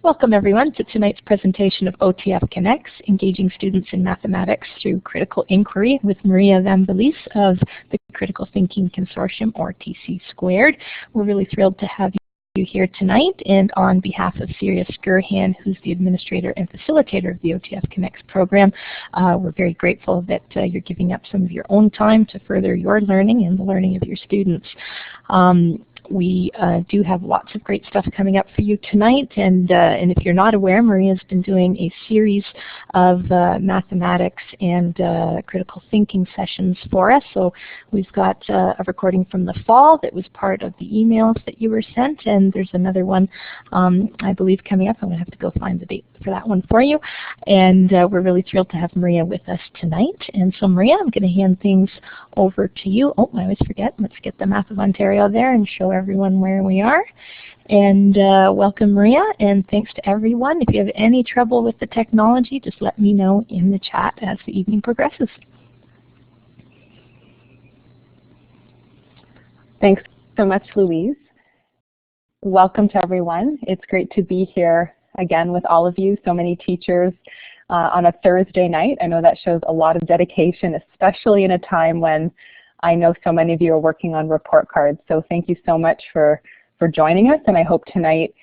Welcome everyone to tonight's presentation of OTF Connects, Engaging Students in Mathematics Through Critical Inquiry with Maria Van Vlies of the Critical Thinking Consortium, or TC Squared. We're really thrilled to have you here tonight, and on behalf of Sirius Gurhan, who's the administrator and facilitator of the OTF Connects program, we're very grateful that you're giving up some of your own time to further your learning and the learning of your students. We do have lots of great stuff coming up for you tonight, and if you're not aware, Maria's been doing a series of mathematics and critical thinking sessions for us. So we've got a recording from the fall that was part of the emails that you were sent, and there's another one I believe coming up. I'm going to have to go find the date for that one for you. And we're really thrilled to have Maria with us tonight. And so Maria, I'm going to hand things over to you. Oh, I always forget. Let's get the map of Ontario there and show everyone where we are. And welcome Maria, and thanks to everyone. If you have any trouble with the technology, just let me know in the chat as the evening progresses. Thanks so much, Louise. Welcome to everyone. It's great to be here again with all of you, so many teachers on a Thursday night. I know that shows a lot of dedication, especially in a time when I know so many of you are working on report cards. So thank you so much for joining us, and I hope tonight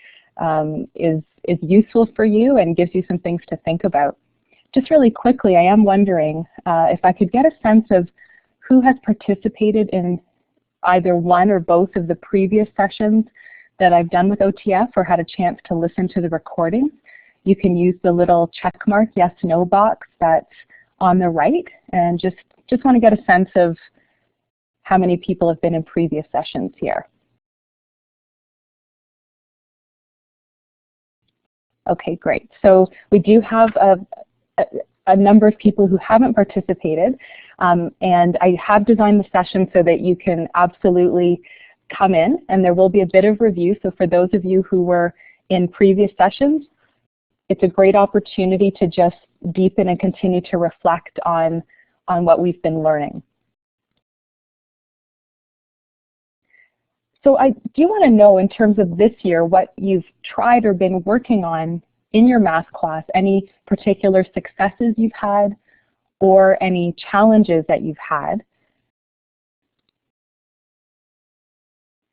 is useful for you and gives you some things to think about. Just really quickly, I am wondering if I could get a sense of who has participated in either one or both of the previous sessions that I've done with OTF or had a chance to listen to the recording. You can use the little check mark yes no box that's on the right, and just want to get a sense of how many people have been in previous sessions here. Okay, great. So we do have a number of people who haven't participated, and I have designed the session so that you can absolutely come in, and there will be a bit of review. So for those of you who were in previous sessions, it's a great opportunity to just deepen and continue to reflect on what we've been learning. So I do want to know, in terms of this year, what you've tried or been working on in your math class, any particular successes you've had or any challenges that you've had.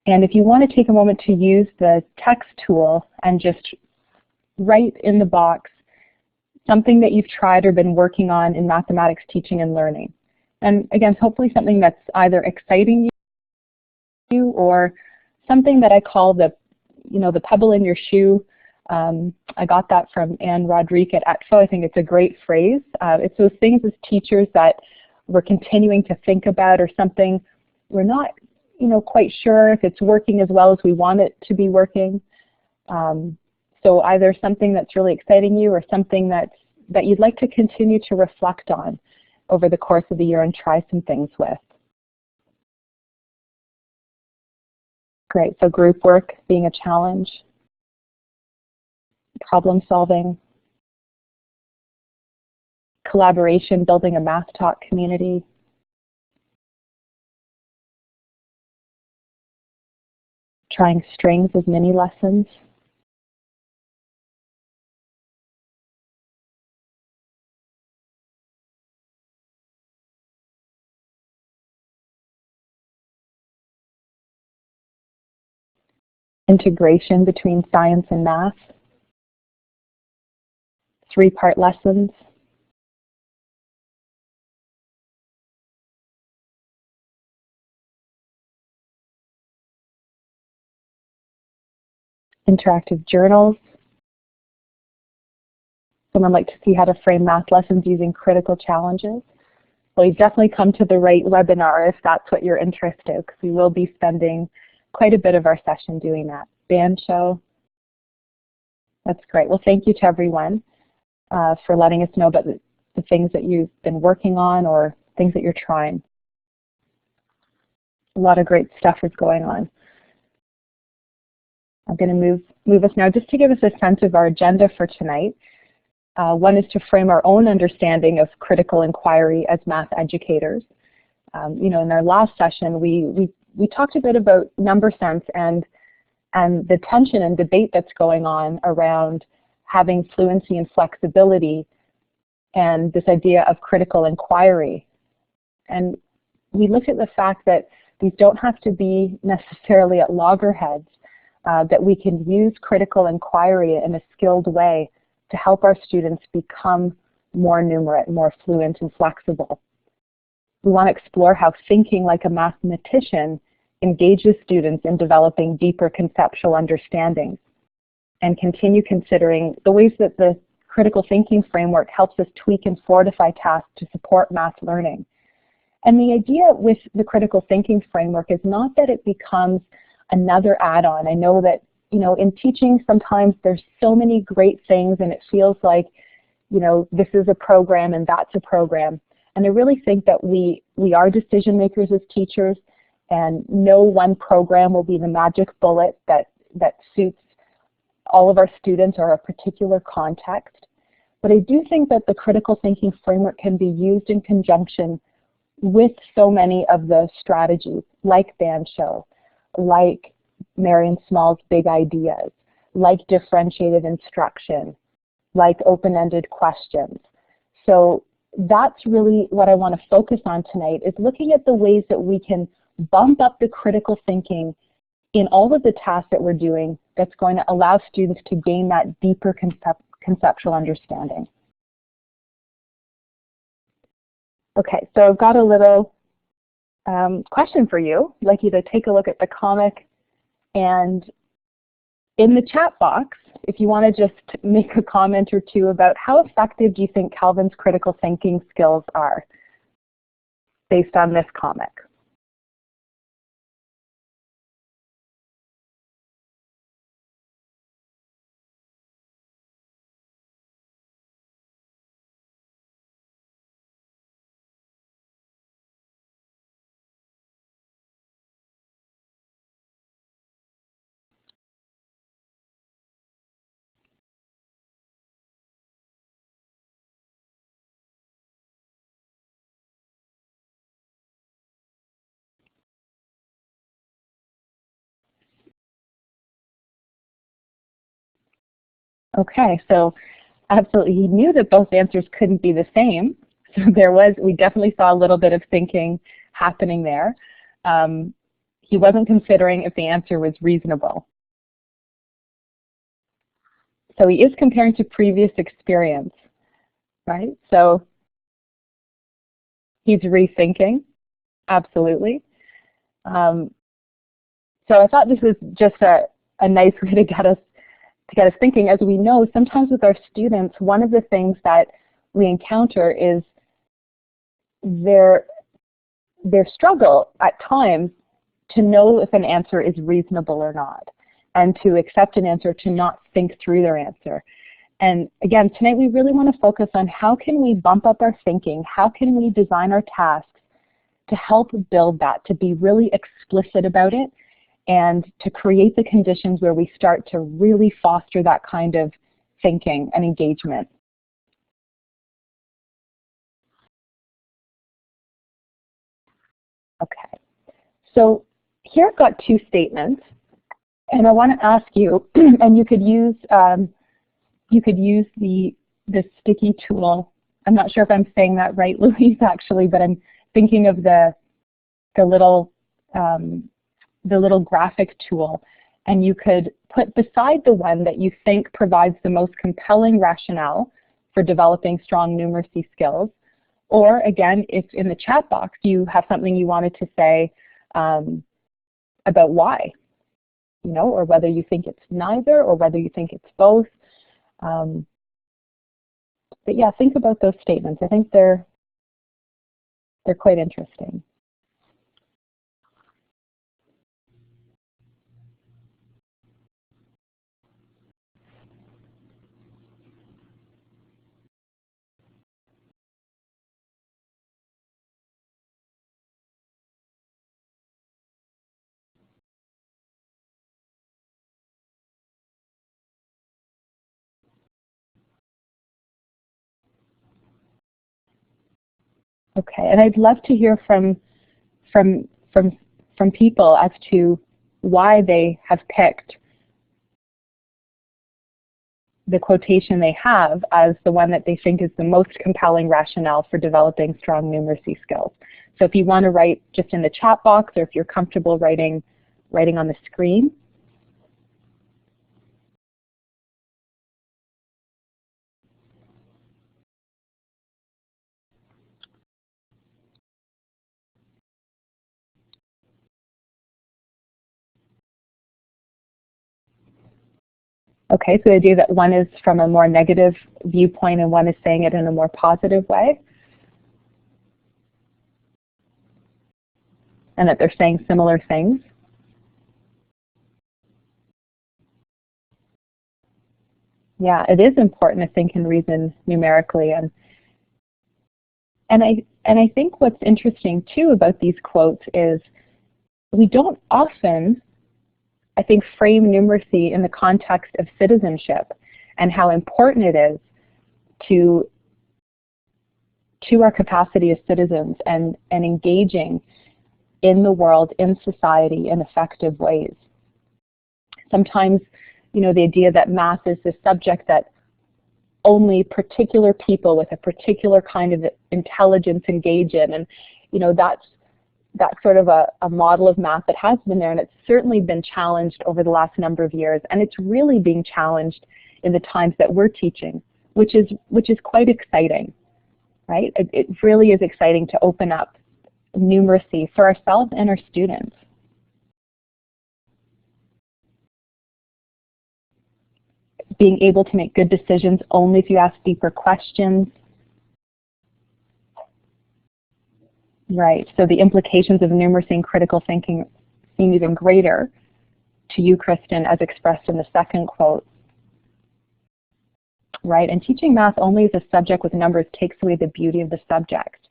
And if you want to take a moment to use the text tool and just write in the box something that you've tried or been working on in mathematics teaching and learning. And again, hopefully something that's either exciting you or something that I call the pebble in your shoe. I got that from Anne Rodrigue at ETFO. I think it's a great phrase. It's those things as teachers that we're continuing to think about, or something we're not quite sure if it's working as well as we want it to be working. So either something that's really exciting you or something that you'd like to continue to reflect on over the course of the year and try some things with. Great, so group work being a challenge, problem solving, collaboration, building a math talk community, trying strings as mini lessons, integration between science and math, 3-part lessons, interactive journals. Someone like to see how to frame math lessons using critical challenges. Well, you've definitely come to the right webinar if that's what you're interested in, because we will be spending quite a bit of our session doing that. Band show. That's great. Well, thank you to everyone for letting us know about the things that you've been working on or things that you're trying. A lot of great stuff is going on. I'm going to move us now just to give us a sense of our agenda for tonight. One is to frame our own understanding of critical inquiry as math educators. In our last session, we talked a bit about number sense and the tension and debate that's going on around having fluency and flexibility, and this idea of critical inquiry. And we looked at the fact that these don't have to be necessarily at loggerheads, that we can use critical inquiry in a skilled way to help our students become more numerate, more fluent and flexible. We want to explore how thinking like a mathematician engages students in developing deeper conceptual understandings, and continue considering the ways that the critical thinking framework helps us tweak and fortify tasks to support math learning. And the idea with the critical thinking framework is not that it becomes another add-on. I know that, in teaching sometimes there's so many great things and it feels like, this is a program and that's a program. And I really think that we are decision makers as teachers, and no one program will be the magic bullet that suits all of our students or a particular context. But I do think that the critical thinking framework can be used in conjunction with so many of the strategies, like Bancho, like Marion Small's big ideas, like differentiated instruction, like open-ended questions. So that's really what I want to focus on tonight, is looking at the ways that we can bump up the critical thinking in all of the tasks that we're doing that's going to allow students to gain that deeper conceptual understanding. Okay, so I've got a little question for you. I'd like you to take a look at the comic, and in the chat box, if you want to just make a comment or two about how effective do you think Calvin's critical thinking skills are based on this comic. Okay, so absolutely, he knew that both answers couldn't be the same. So we definitely saw a little bit of thinking happening there. He wasn't considering if the answer was reasonable. So he is comparing to previous experience, right? So he's rethinking, absolutely. So I thought this was just a nice way to get us thinking. As we know, sometimes with our students, one of the things that we encounter is their struggle at times to know if an answer is reasonable or not, and to accept an answer, to not think through their answer. And again, tonight we really want to focus on how can we bump up our thinking, how can we design our tasks to help build that, to be really explicit about it, and to create the conditions where we start to really foster that kind of thinking and engagement. Okay, so here I've got two statements, and I want to ask you, and you could use the sticky tool. I'm not sure if I'm saying that right, Louise, actually, but I'm thinking of the little graphic tool, and you could put beside the one that you think provides the most compelling rationale for developing strong numeracy skills, or again, if in the chat box you have something you wanted to say about why, or whether you think it's neither, or whether you think it's both. But yeah, think about those statements. I think they're quite interesting. Okay, and I'd love to hear from people as to why they have picked the quotation they have as the one that they think is the most compelling rationale for developing strong numeracy skills. So if you want to write just in the chat box, or if you're comfortable writing on the screen. Okay, so the idea that one is from a more negative viewpoint and one is saying it in a more positive way. And that they're saying similar things. Yeah, it is important to think and reason numerically. And I think what's interesting too about these quotes is we don't often, I think, frame numeracy in the context of citizenship and how important it is to our capacity as citizens and engaging in the world, in society, in effective ways. Sometimes, you know, the idea that math is this subject that only particular people with a particular kind of intelligence engage in, and you know, that's sort of a model of math that has been there, and it's certainly been challenged over the last number of years, and it's really being challenged in the times that we're teaching, which is quite exciting, right? It really is exciting to open up numeracy for ourselves and our students. Being able to make good decisions only if you ask deeper questions. Right, so the implications of numeracy and critical thinking seem even greater to you, Kristen, as expressed in the second quote. Right, and teaching math only as a subject with numbers takes away the beauty of the subject.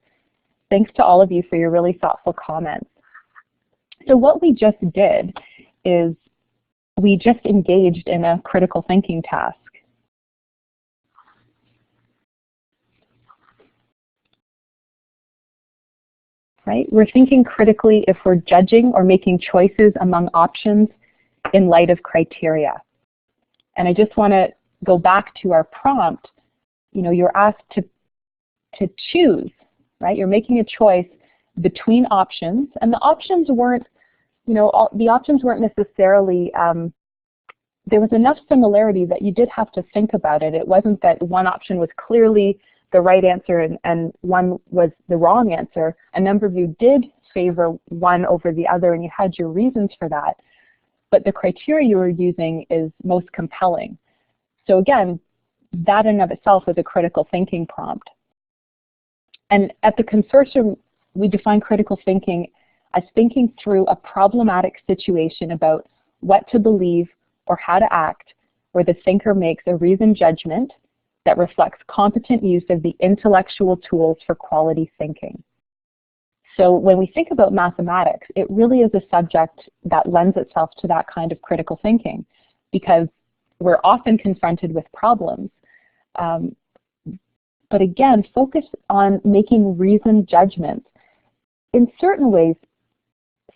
Thanks to all of you for your really thoughtful comments. So what we just did is we just engaged in a critical thinking task. Right? We're thinking critically if we're judging or making choices among options in light of criteria. And I just want to go back to our prompt. You know, you're asked to choose, right? You're making a choice between options, and the options weren't, you know, the options weren't necessarily, there was enough similarity that you did have to think about it. It wasn't that one option was clearly the right answer and one was the wrong answer. A number of you did favor one over the other, and you had your reasons for that. But the criteria you were using is most compelling. So again, that in of itself is a critical thinking prompt. And at the consortium, we define critical thinking as thinking through a problematic situation about what to believe or how to act, where the thinker makes a reasoned judgment that reflects competent use of the intellectual tools for quality thinking. So when we think about mathematics, it really is a subject that lends itself to that kind of critical thinking, because we're often confronted with problems. But again, focus on making reasoned judgments. In certain ways,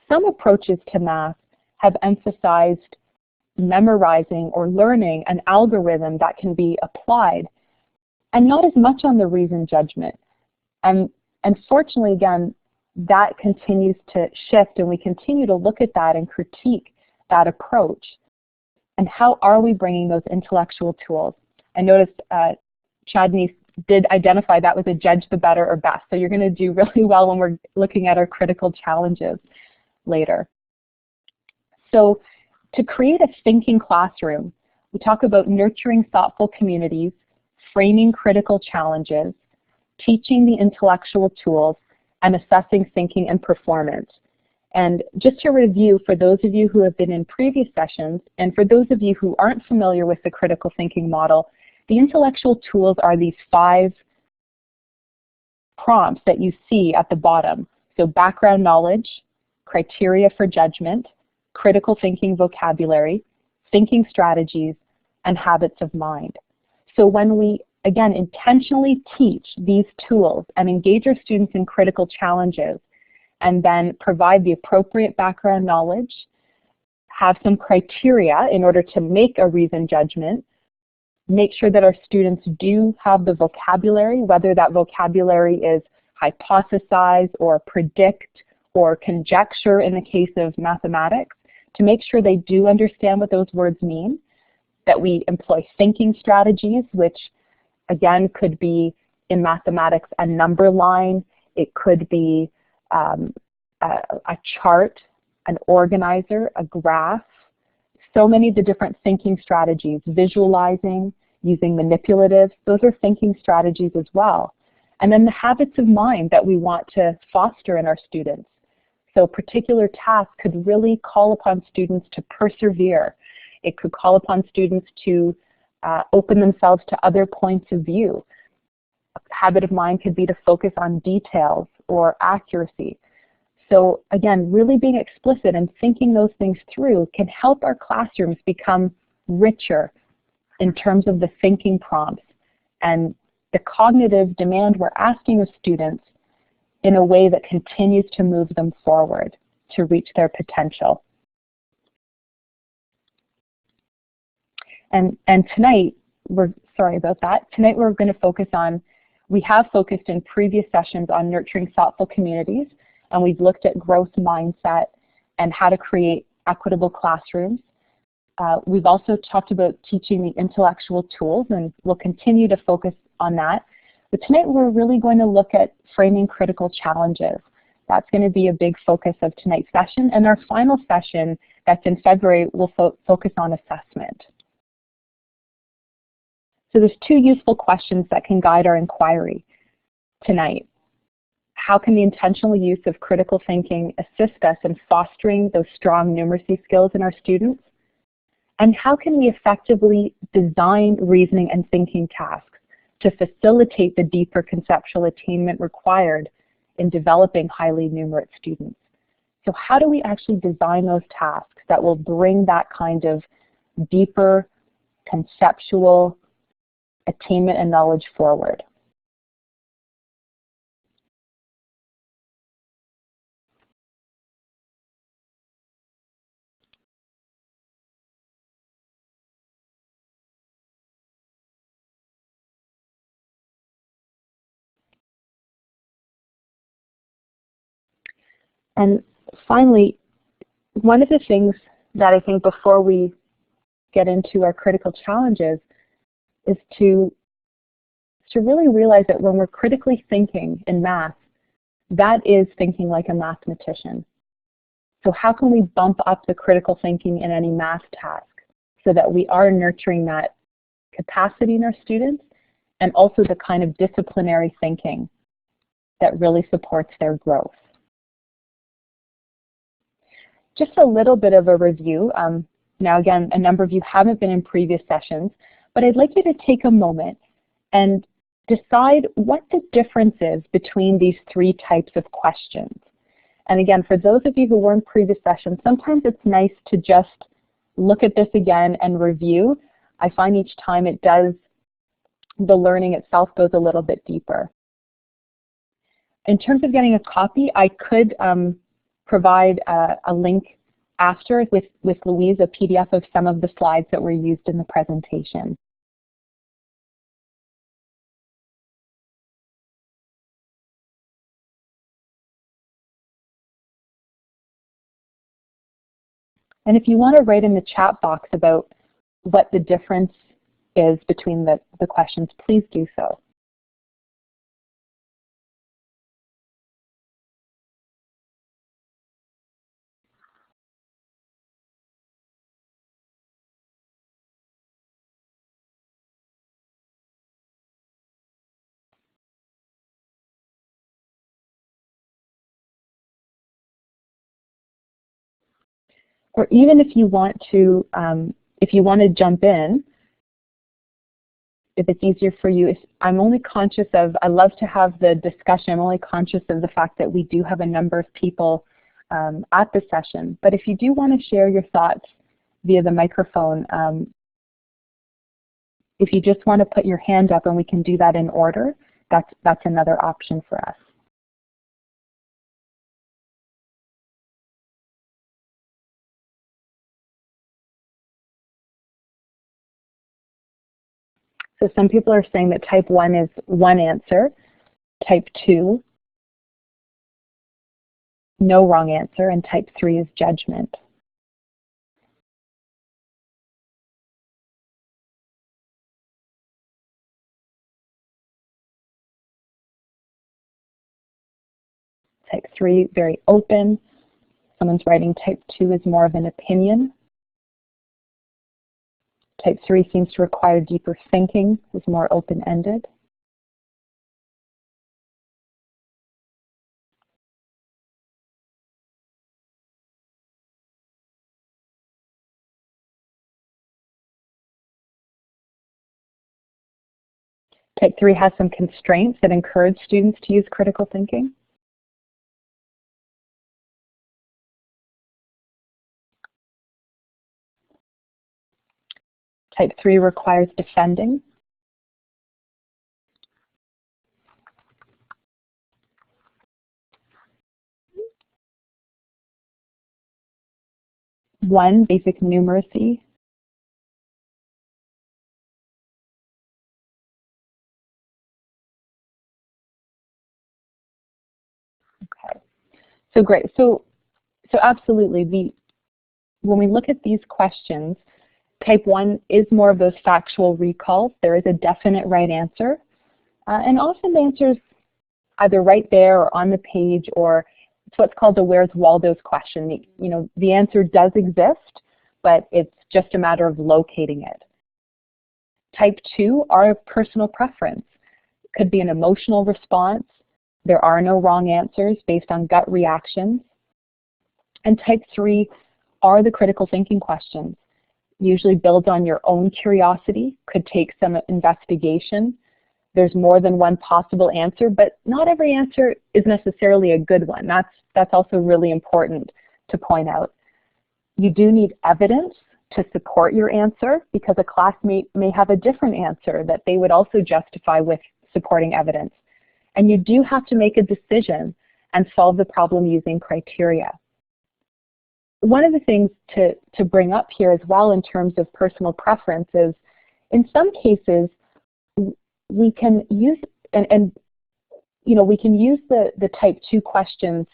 some approaches to math have emphasized memorizing or learning an algorithm that can be applied, and not as much on the reasoned judgment. And fortunately, again, that continues to shift, and we continue to look at that and critique that approach. And how are we bringing those intellectual tools? I noticed Chadney did identify that was a judge the better or best. So you're going to do really well when we're looking at our critical challenges later. So to create a thinking classroom, we talk about nurturing thoughtful communities, framing critical challenges, teaching the intellectual tools, and assessing thinking and performance. And just to review, for those of you who have been in previous sessions, and for those of you who aren't familiar with the critical thinking model, the intellectual tools are these 5 prompts that you see at the bottom. So background knowledge, criteria for judgment, critical thinking vocabulary, thinking strategies, and habits of mind. So when we, again, intentionally teach these tools and engage our students in critical challenges, and then provide the appropriate background knowledge, have some criteria in order to make a reasoned judgment, make sure that our students do have the vocabulary, whether that vocabulary is hypothesize or predict or conjecture in the case of mathematics, to make sure they do understand what those words mean, that we employ thinking strategies, which again could be in mathematics a number line, it could be a chart, an organizer, a graph, so many of the different thinking strategies, visualizing, using manipulatives, those are thinking strategies as well. And then the habits of mind that we want to foster in our students. So a particular task could really call upon students to persevere. It could call upon students to open themselves to other points of view. A habit of mind could be to focus on details or accuracy. So again, really being explicit and thinking those things through can help our classrooms become richer in terms of the thinking prompts and the cognitive demand we're asking of students in a way that continues to move them forward to reach their potential. And tonight, sorry about that, tonight we're going to focus on, we have focused in previous sessions on nurturing thoughtful communities, and we've looked at growth mindset and how to create equitable classrooms. We've also talked about teaching the intellectual tools, and we'll continue to focus on that. But tonight we're really going to look at framing critical challenges. That's going to be a big focus of tonight's session, and our final session that's in February will focus on assessment. So there's two useful questions that can guide our inquiry tonight. How can the intentional use of critical thinking assist us in fostering those strong numeracy skills in our students? And how can we effectively design reasoning and thinking tasks to facilitate the deeper conceptual attainment required in developing highly numerate students? So how do we actually design those tasks that will bring that kind of deeper conceptual attainment and knowledge forward? And finally, one of the things that I think before we get into our critical challenges is to really realize that when we're critically thinking in math, that is thinking like a mathematician. So how can we bump up the critical thinking in any math task so that we are nurturing that capacity in our students and also the kind of disciplinary thinking that really supports their growth? Just a little bit of a review. Now again, a number of you haven't been in previous sessions, but I'd like you to take a moment and decide what the difference is between these three types of questions. And again, for those of you who were in previous sessions, sometimes it's nice to just look at this again and review. I find each time it does, the learning itself goes a little bit deeper. In terms of getting a copy, I could provide a link after with Louise, a PDF of some of the slides that were used in the presentation. And if you want to write in the chat box about what the difference is between the questions, please do so. Or even if you want to jump in, if it's easier for you, I'm only conscious of, I love to have the discussion, I'm only conscious of the fact that we do have a number of people at the session. But if you do want to share your thoughts via the microphone, if you just want to put your hand up and we can do that in order, that's another option for us. So some people are saying that type 1 is one answer, type 2, no wrong answer, and type 3 is judgment. Type 3, very open. Someone's writing type 2 is more of an opinion. Type 3 seems to require deeper thinking, is more open-ended. Type 3 has some constraints that encourage students to use critical thinking. Type 3 requires defending. One, basic numeracy. Okay, so great. So absolutely, when we look at these questions, type 1 is more of those factual recalls. There is a definite right answer. And often the answer is either right there or on the page, or it's what's called the Where's Waldo's question. The answer does exist, but it's just a matter of locating it. Type 2 are personal preference. It could be an emotional response. There are no wrong answers based on gut reactions. And type 3 are the critical thinking questions. Usually builds on your own curiosity, could take some investigation. There's more than one possible answer, but not every answer is necessarily a good one. That's also really important to point out. You do need evidence to support your answer, because a classmate may have a different answer that they would also justify with supporting evidence. And you do have to make a decision and solve the problem using criteria. One of the things to bring up here as well in terms of personal preference is, in some cases, we can use we can use the type 2 questions,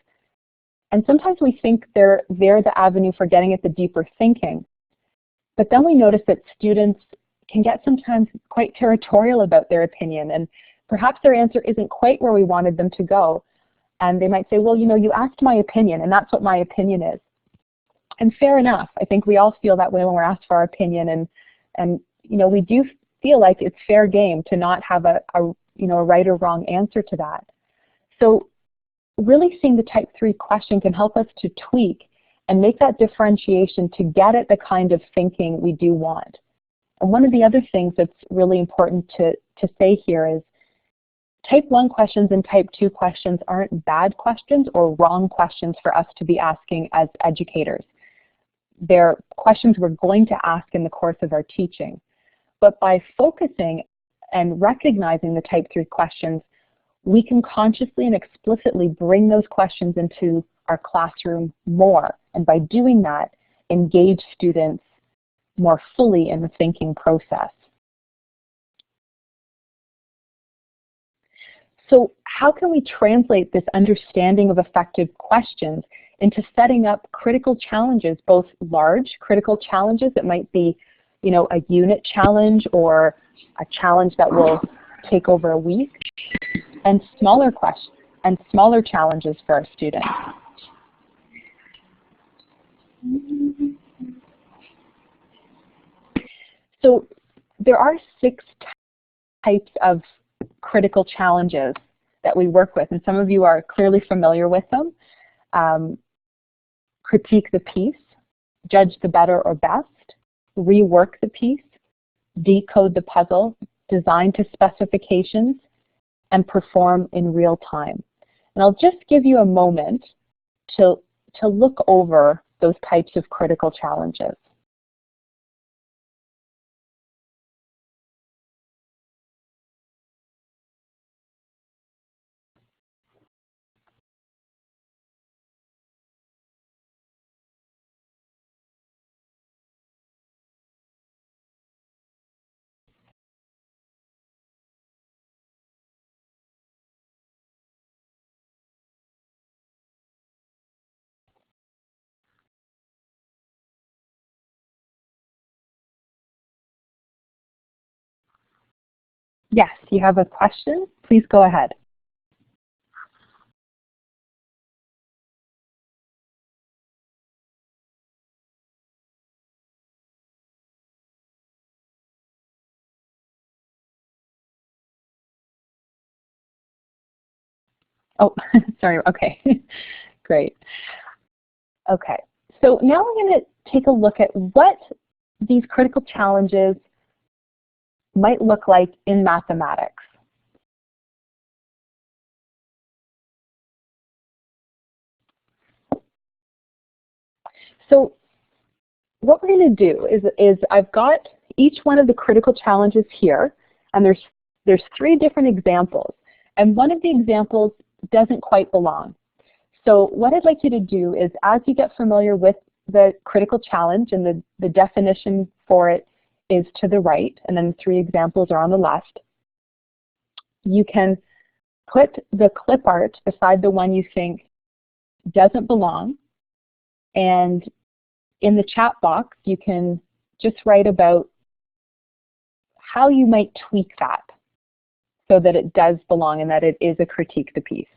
and sometimes we think they're the avenue for getting at the deeper thinking. But then we notice that students can get sometimes quite territorial about their opinion, and perhaps their answer isn't quite where we wanted them to go. And they might say, well, you asked my opinion, and that's what my opinion is. And fair enough. I think we all feel that way when we're asked for our opinion, and we do feel like it's fair game to not have a right or wrong answer to that. So really seeing the type 3 question can help us to tweak and make that differentiation to get at the kind of thinking we do want. And one of the other things that's really important to say here is type 1 questions and type 2 questions aren't bad questions or wrong questions for us to be asking as educators. They're questions we're going to ask in the course of our teaching. But by focusing and recognizing the type 3 questions, we can consciously and explicitly bring those questions into our classroom more. And by doing that, engage students more fully in the thinking process. So how can we translate this understanding of effective questions into setting up critical challenges, both large critical challenges that might be, a unit challenge or a challenge that will take over a week, and smaller questions and smaller challenges for our students. So there are 6 types of critical challenges that we work with, and some of you are clearly familiar with them. Critique the piece, judge the better or best, rework the piece, decode the puzzle, design to specifications, and perform in real time. And I'll just give you a moment to look over those types of critical challenges. Yes, you have a question? Please go ahead. Oh, sorry, okay, great. Okay, so now we're going to take a look at what these critical challenges might look like in mathematics. So what we're going to do is I've got each one of the critical challenges here, and there's three different examples, and one of the examples doesn't quite belong. So what I'd like you to do is, as you get familiar with the critical challenge, and the definition for it is to the right, and then the three examples are on the left, you can put the clip art beside the one you think doesn't belong, and in the chat box you can just write about how you might tweak that so that it does belong and that it is a critique the piece.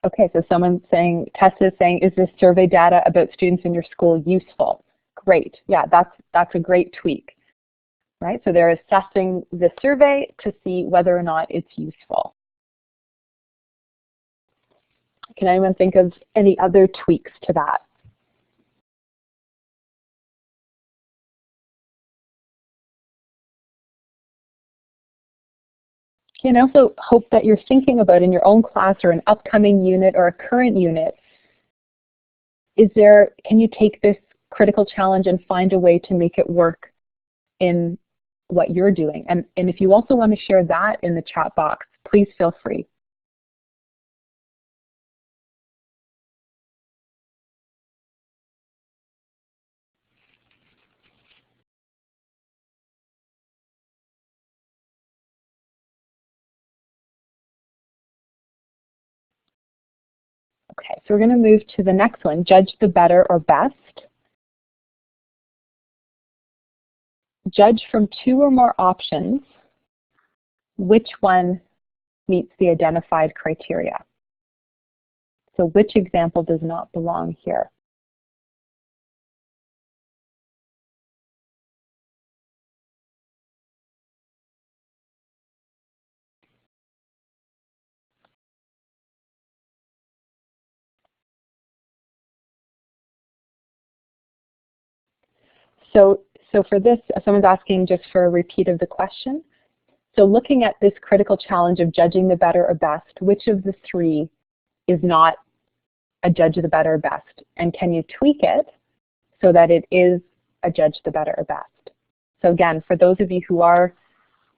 Okay, so someone's saying, Tessa is saying, is this survey data about students in your school useful? Great, yeah, that's a great tweak, right? So they're assessing the survey to see whether or not it's useful. Can anyone think of any other tweaks to that? And I also hope that you're thinking about in your own class or an upcoming unit or a current unit, can you take this critical challenge and find a way to make it work in what you're doing? And if you also want to share that in the chat box, please feel free. Okay, so we're going to move to the next one, judge the better or best. Judge from two or more options which one meets the identified criteria. So which example does not belong here? So for this, someone's asking just for a repeat of the question. So looking at this critical challenge of judging the better or best, which of the three is not a judge the better or best? And can you tweak it so that it is a judge the better or best? So again, for those of you who are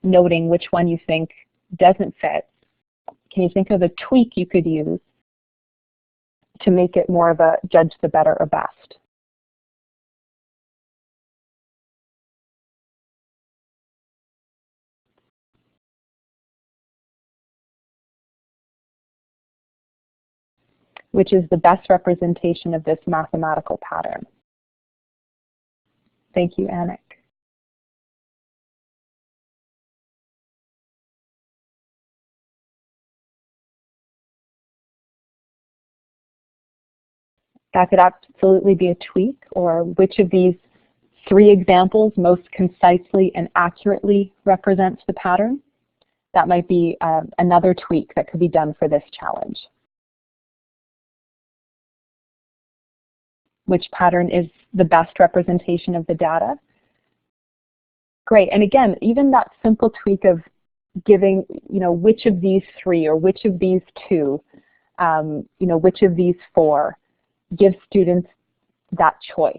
noting which one you think doesn't fit, can you think of a tweak you could use to make it more of a judge the better or best? Which is the best representation of this mathematical pattern? Thank you, Anik. That could absolutely be a tweak, or which of these three examples most concisely and accurately represents the pattern? That might be another tweak that could be done for this challenge. Which pattern is the best representation of the data? Great, and again, even that simple tweak of giving, which of these three or which of these two, which of these four, gives students that choice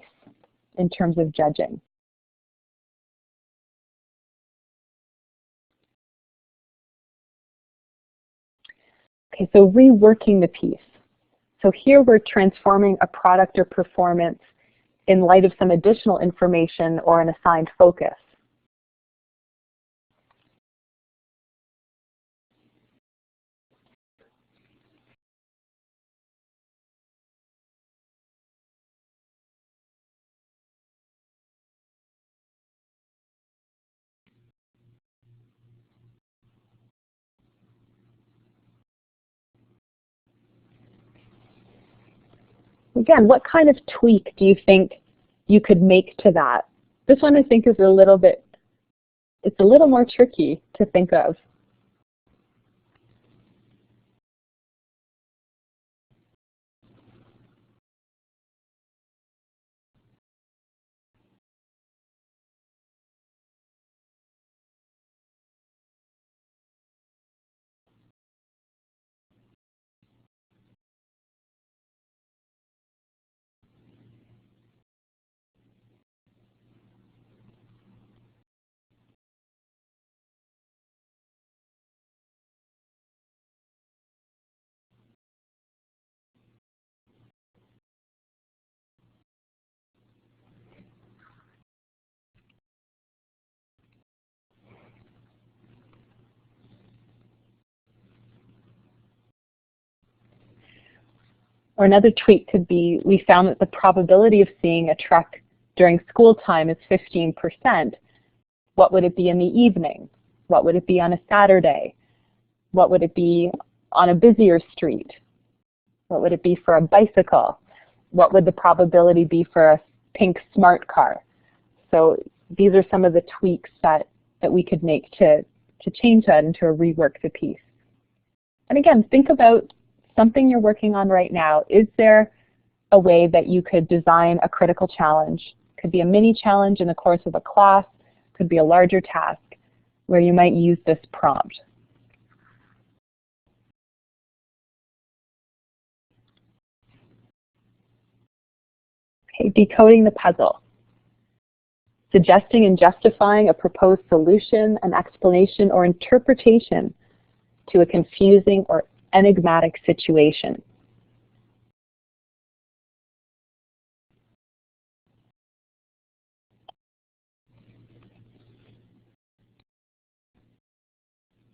in terms of judging. Okay, so reworking the piece. So here we're transforming a product or performance in light of some additional information or an assigned focus. Again, what kind of tweak do you think you could make to that? This one I think is a little more tricky to think of. Or another tweak could be, we found that the probability of seeing a truck during school time is 15%. What would it be in the evening? What would it be on a Saturday? What would it be on a busier street? What would it be for a bicycle? What would the probability be for a pink smart car? So these are some of the tweaks that we could make to change that and to rework the piece. And again, think about something you're working on right now. Is there a way that you could design a critical challenge? Could be a mini challenge in the course of a class, could be a larger task where you might use this prompt. Okay, decoding the puzzle. Suggesting and justifying a proposed solution, an explanation, or interpretation to a confusing or enigmatic situation.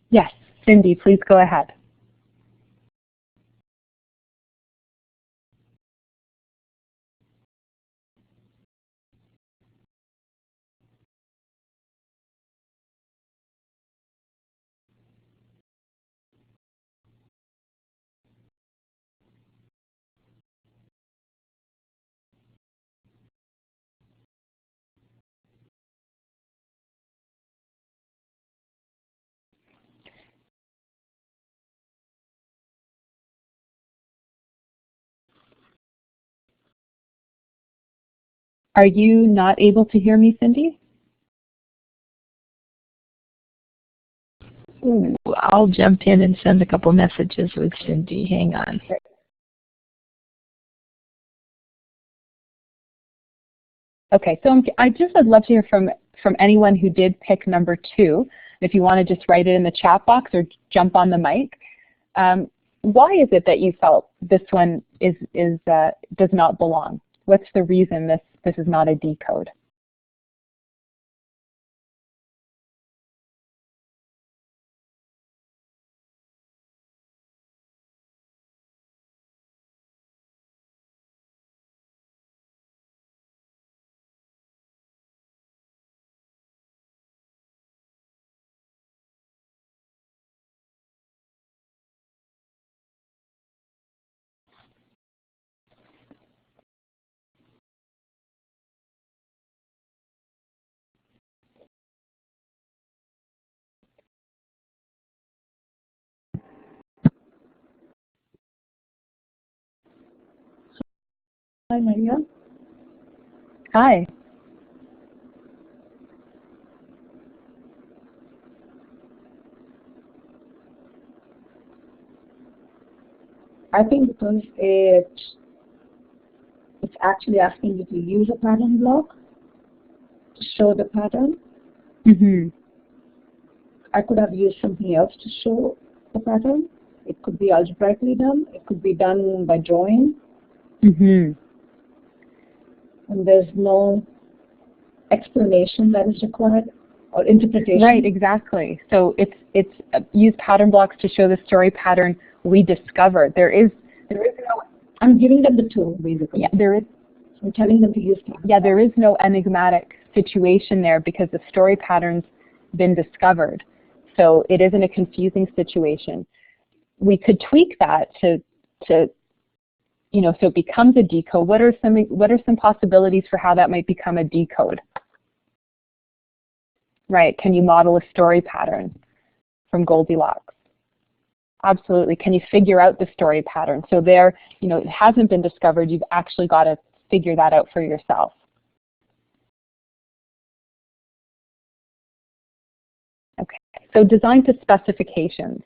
Yes, Cindy, please go ahead. Are you not able to hear me, Cindy? Ooh, I'll jump in and send a couple messages with Cindy. Hang on. Okay, so I'd love to hear from anyone who did pick number 2. If you want to just write it in the chat box or jump on the mic. Why is it that you felt this one does not belong? What's the reason this is not a decode? Hi, Maria. Hi. I think because it's actually asking you to use a pattern block to show the pattern. Mm-hmm. I could have used something else to show the pattern. It could be algebraically done. It could be done by drawing. Mm-hmm. And there's no explanation that is required or interpretation. Right, exactly. So it's use pattern blocks to show the story pattern we discovered. There is no. I'm giving them the tool, basically. Yeah, there is. I'm telling them to use pattern. Yeah, there is no enigmatic situation there because the story pattern's been discovered. So it isn't a confusing situation. We could tweak that to so it becomes a decode. What are some possibilities for how that might become a decode? Right, can you model a story pattern from Goldilocks? Absolutely. Can you figure out the story pattern? So there, it hasn't been discovered. You've actually got to figure that out for yourself. Okay, so design to specifications.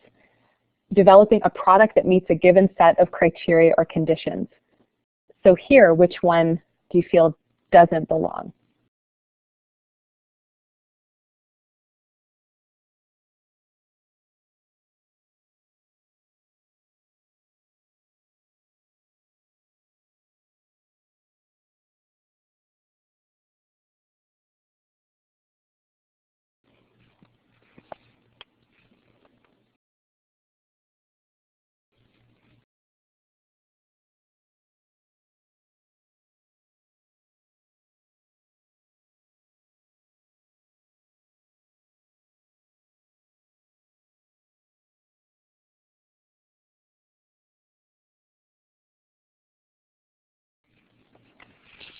Developing a product that meets a given set of criteria or conditions. So here, which one do you feel doesn't belong?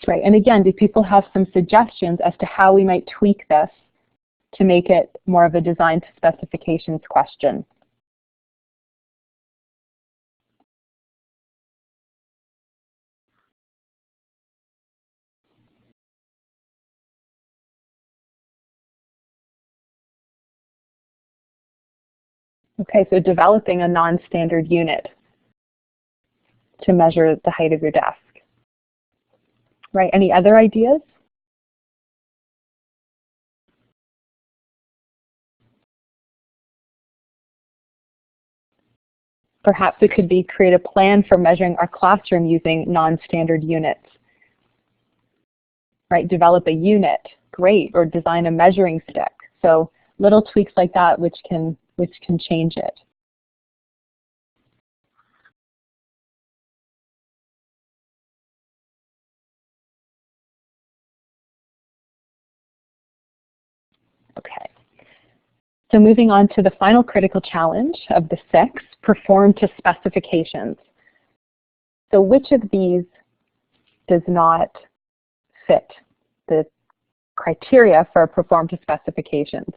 Right, and again, do people have some suggestions as to how we might tweak this to make it more of a design to specifications question? Okay, so developing a non-standard unit to measure the height of your desk. Right, any other ideas? Perhaps it could be create a plan for measuring our classroom using non-standard units. Right, develop a unit, great, or design a measuring stick. So little tweaks like that which can change it. Okay. So moving on to the final critical challenge of the 6, perform to specifications. So which of these does not fit the criteria for perform to specifications?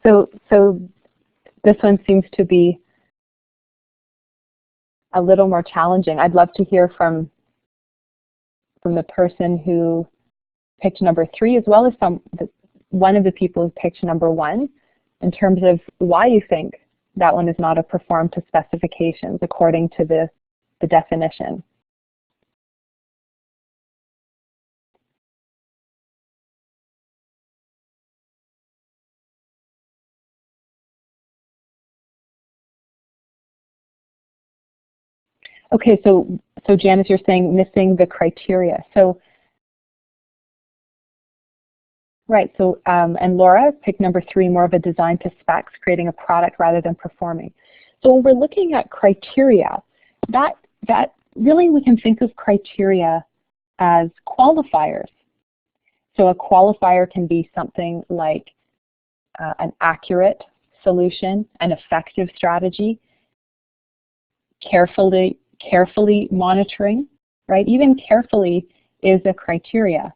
So this one seems to be a little more challenging. I'd love to hear from the person who picked number 3, as well as one of the people who picked number 1, in terms of why you think that one is not a perform to specifications according to the definition. Okay, so Janice, you're saying missing the criteria. So right, so and Laura picked number 3, more of a design to specs, creating a product rather than performing. So when we're looking at criteria, that really we can think of criteria as qualifiers. So a qualifier can be something like an accurate solution, an effective strategy, carefully monitoring, right? Even carefully is a criteria.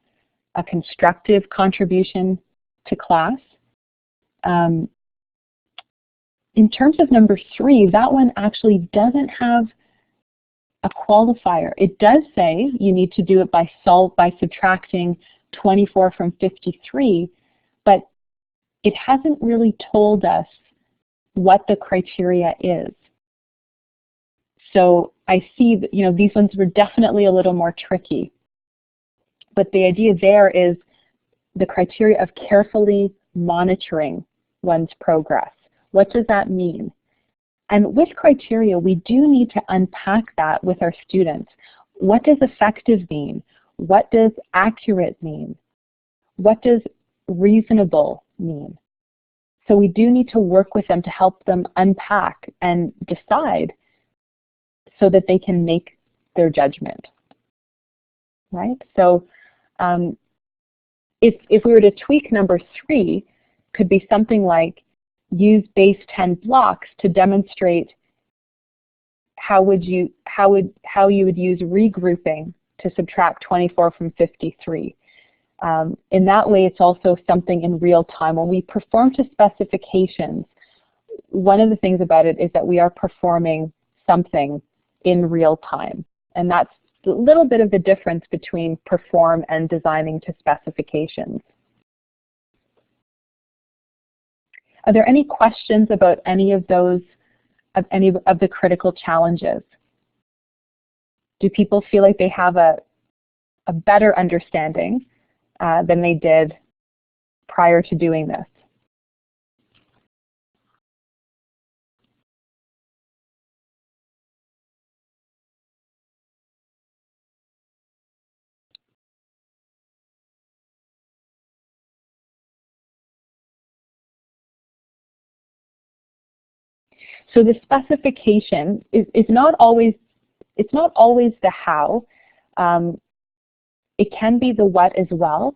A constructive contribution to class. In terms of number 3, that one actually doesn't have a qualifier. It does say you need to do it by subtracting 24 from 53, but it hasn't really told us what the criteria is. So I see that, these ones were definitely a little more tricky. But the idea there is the criteria of carefully monitoring one's progress. What does that mean? And with criteria, we do need to unpack that with our students. What does effective mean? What does accurate mean? What does reasonable mean? So we do need to work with them to help them unpack and decide so that they can make their judgment, right? So if we were to tweak number 3, could be something like use base 10 blocks to demonstrate how you would use regrouping to subtract 24 from 53. In that way, it's also something in real time. When we perform to specifications, one of the things about it is that we are performing something in real time. And that's a little bit of the difference between perform and designing to specifications. Are there any questions about any of those, of any of the critical challenges? Do people feel like they have a better understanding than they did prior to doing this? So the specification is not always, it's not always the how. It can be the what as well.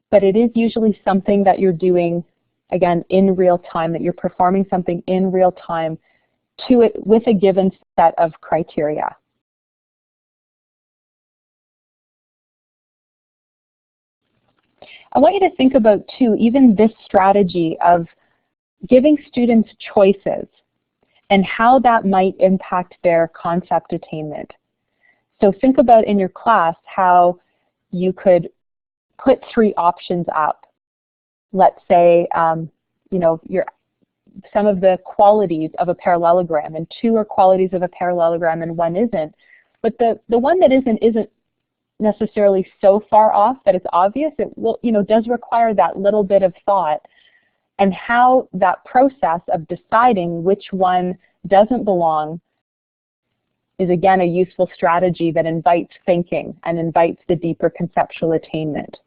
But it is usually something that you're doing, again, in real time, that you're performing something in real time to it with a given set of criteria. I want you to think about, too, even this strategy of giving students choices and how that might impact their concept attainment. So think about in your class how you could put 3 options up. Let's say, some of the qualities of a parallelogram, and 2 are qualities of a parallelogram and 1 isn't. But the one that isn't necessarily so far off that it's obvious. It will, does require that little bit of thought, and how that process of deciding which one doesn't belong is again a useful strategy that invites thinking and invites the deeper conceptual attainment.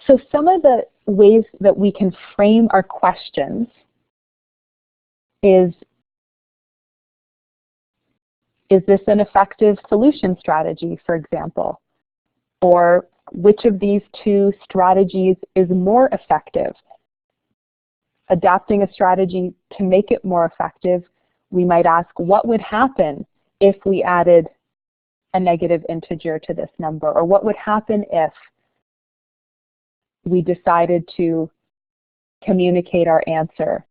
So some of the ways that we can frame our questions is this an effective solution strategy, for example? Or which of these 2 strategies is more effective? Adapting a strategy to make it more effective, we might ask, what would happen if we added a negative integer to this number? Or what would happen if we decided to communicate our answer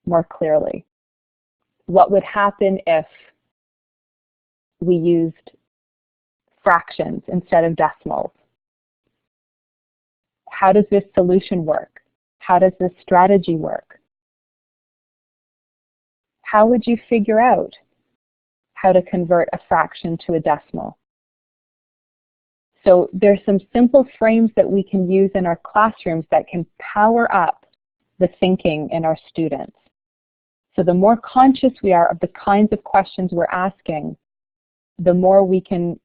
more clearly? What would happen if we used fractions instead of decimals? How does this solution work? How does this strategy work? How would you figure out how to convert a fraction to a decimal? So there's some simple frames that we can use in our classrooms that can power up the thinking in our students. So the more conscious we are of the kinds of questions we're asking, the more we can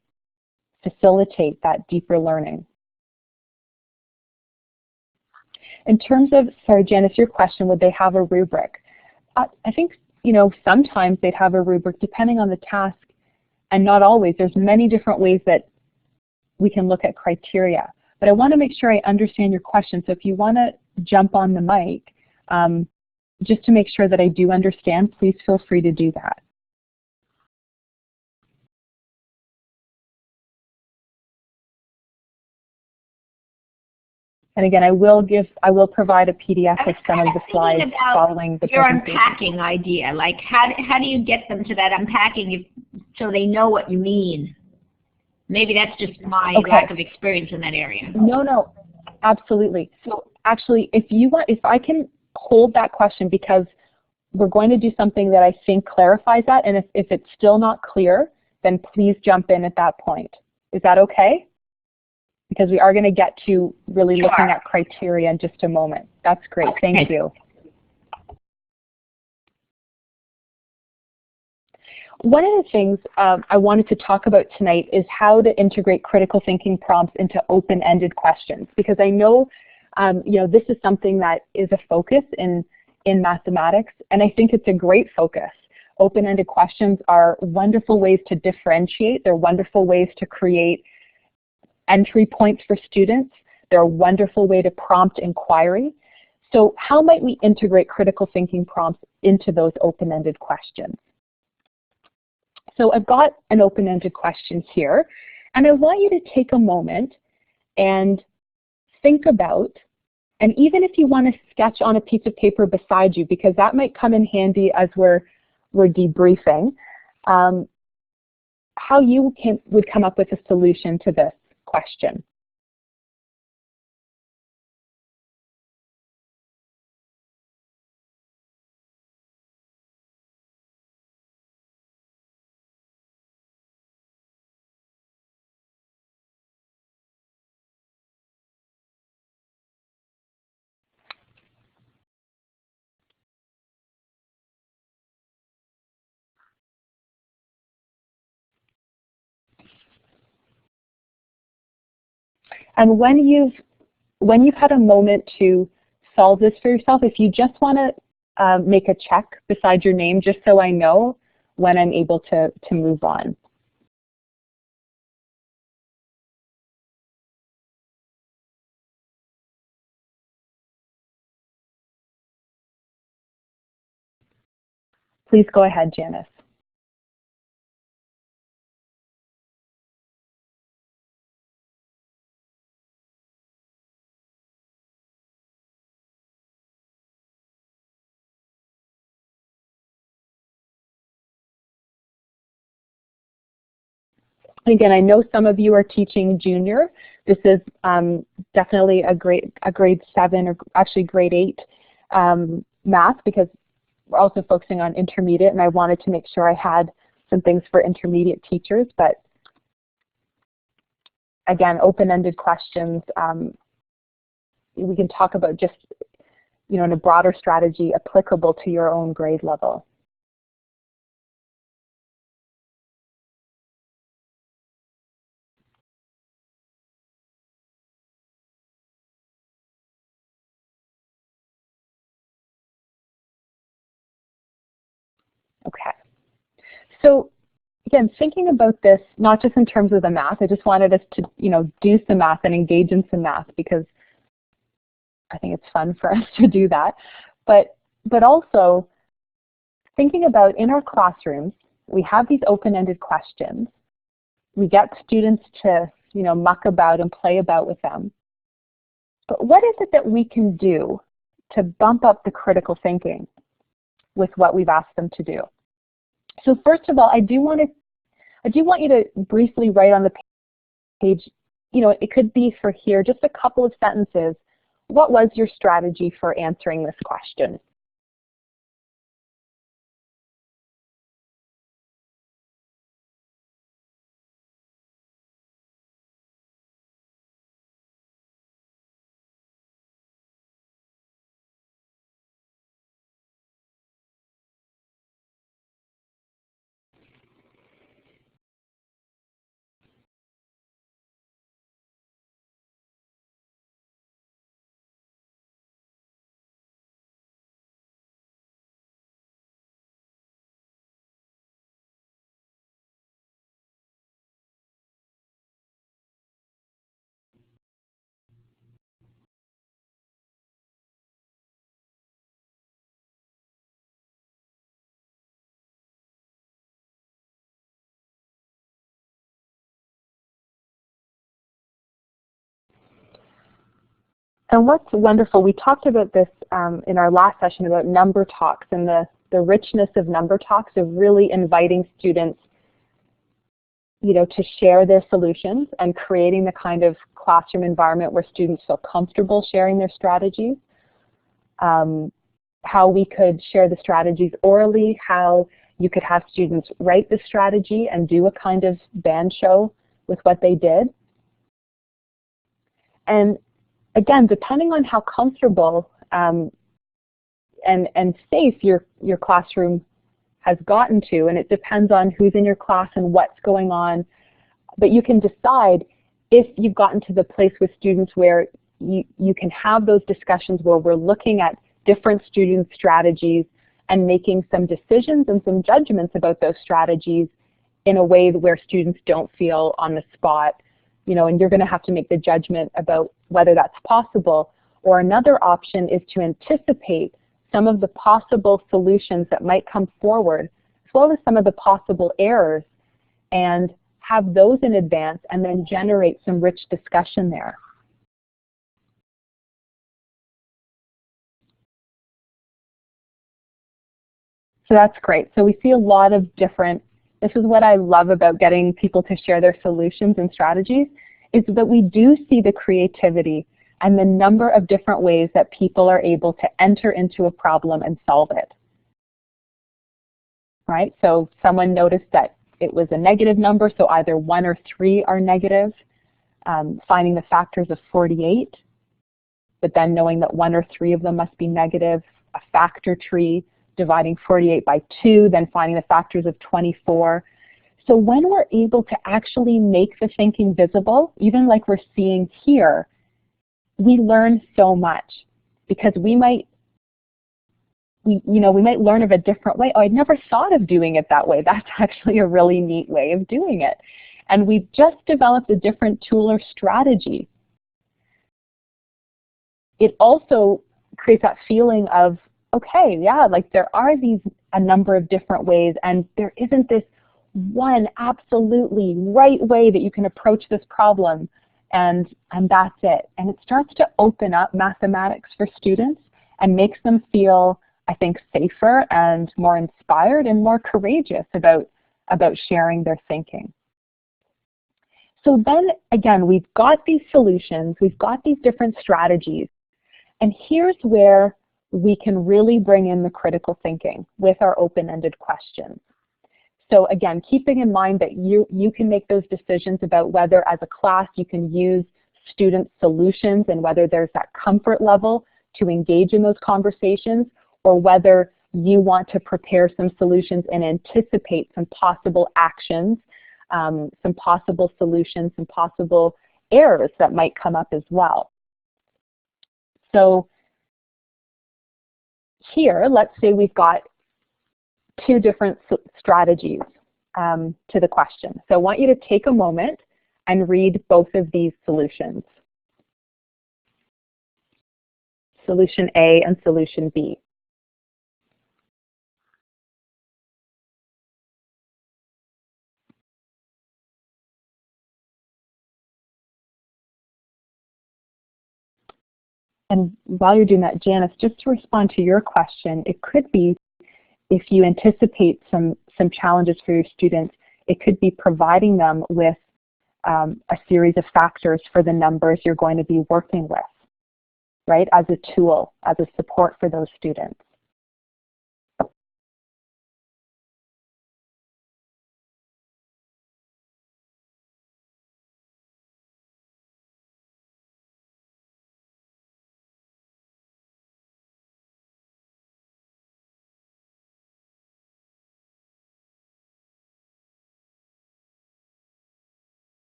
facilitate that deeper learning. In terms of, sorry Janice, your question, would they have a rubric? I think, sometimes they'd have a rubric depending on the task, and not always. There's many different ways that we can look at criteria. But I want to make sure I understand your question, so if you want to jump on the mic, just to make sure that I do understand, please feel free to do that. And again, I will provide a PDF of some of the slides following the your presentation. unpacking idea. Like, how do you get them to that unpacking so they know what you mean? Maybe that's just my lack of experience in that area. No, absolutely. So actually, if I can hold that question, because we're going to do something that I think clarifies that, and if it's still not clear, then please jump in at that point. Is that okay? Because we are going to get to really looking at criteria in just a moment. That's great. Thank you. One of the things I wanted to talk about tonight is how to integrate critical thinking prompts into open-ended questions, because I know, this is something that is a focus in mathematics, and I think it's a great focus. Open-ended questions are wonderful ways to differentiate. They're wonderful ways to create entry points for students. They're a wonderful way to prompt inquiry. So how might we integrate critical thinking prompts into those open-ended questions? So I've got an open-ended question here, and I want you to take a moment and think about, and even if you want to sketch on a piece of paper beside you, because that might come in handy as we're debriefing, how you would come up with a solution to this question. And when you've had a moment to solve this for yourself, if you just want to make a check beside your name, just so I know when I'm able to move on. Please go ahead, Janice. Again, I know some of you are teaching junior. This is definitely a grade 7 or actually grade 8 math, because we're also focusing on intermediate, and I wanted to make sure I had some things for intermediate teachers. But again, open-ended questions, we can talk about just, in a broader strategy applicable to your own grade level. Okay. So again, thinking about this, not just in terms of the math, I just wanted us to, do some math and engage in some math, because I think it's fun for us to do that. But also thinking about in our classrooms, we have these open-ended questions. We get students to, muck about and play about with them. But what is it that we can do to bump up the critical thinking with what we've asked them to do? So first of all, I do want you to briefly write on the page, it could be for here, just a couple of sentences. What was your strategy for answering this question? And what's wonderful, we talked about this in our last session about number talks and the richness of number talks, of really inviting students, you know, to share their solutions and creating the kind of classroom environment where students feel comfortable sharing their strategies. How we could share the strategies orally, how you could have students write the strategy and do a kind of band show with what they did. And again, depending on how comfortable and safe your classroom has gotten to, and it depends on who's in your class and what's going on, but you can decide if you've gotten to the place with students where you can have those discussions where we're looking at different student strategies and making some decisions and some judgments about those strategies in a way where students don't feel on the spot, you know, and you're going to have to make the judgment about whether that's possible. Or another option is to anticipate some of the possible solutions that might come forward, as well as some of the possible errors, and have those in advance and then generate some rich discussion there. So that's great. So we see a lot of different, this is what I love about getting people to share their solutions and strategies, is that we do see the creativity and the number of different ways that people are able to enter into a problem and solve it. Right? So someone noticed that it was a negative number, so either 1 or 3 are negative, finding the factors of 48, but then knowing that 1 or 3 of them must be negative, a factor tree, dividing 48 by 2, then finding the factors of 24. So when we're able to actually make the thinking visible, even like we're seeing here, we learn so much, because we might learn of a different way. Oh, I'd never thought of doing it that way. That's actually a really neat way of doing it. And we've just developed a different tool or strategy. It also creates that feeling of, okay, yeah, like there are a number of different ways, and there isn't this one absolutely right way that you can approach this problem, and that's it. And it starts to open up mathematics for students and makes them feel, I think, safer and more inspired and more courageous about sharing their thinking. So then again, we've got these solutions, we've got these different strategies, and here's where we can really bring in the critical thinking with our open-ended questions. So again, keeping in mind that you can make those decisions about whether as a class you can use student solutions and whether there's that comfort level to engage in those conversations, or whether you want to prepare some solutions and anticipate some possible actions, some possible solutions, some possible errors that might come up as well. So here, let's say we've got 2 different strategies to the question. So I want you to take a moment and read both of these solutions. Solution A and solution B. And while you're doing that, Janice, just to respond to your question, it could be, if you anticipate some challenges for your students, it could be providing them with a series of factors for the numbers you're going to be working with, right, as a tool, as a support for those students.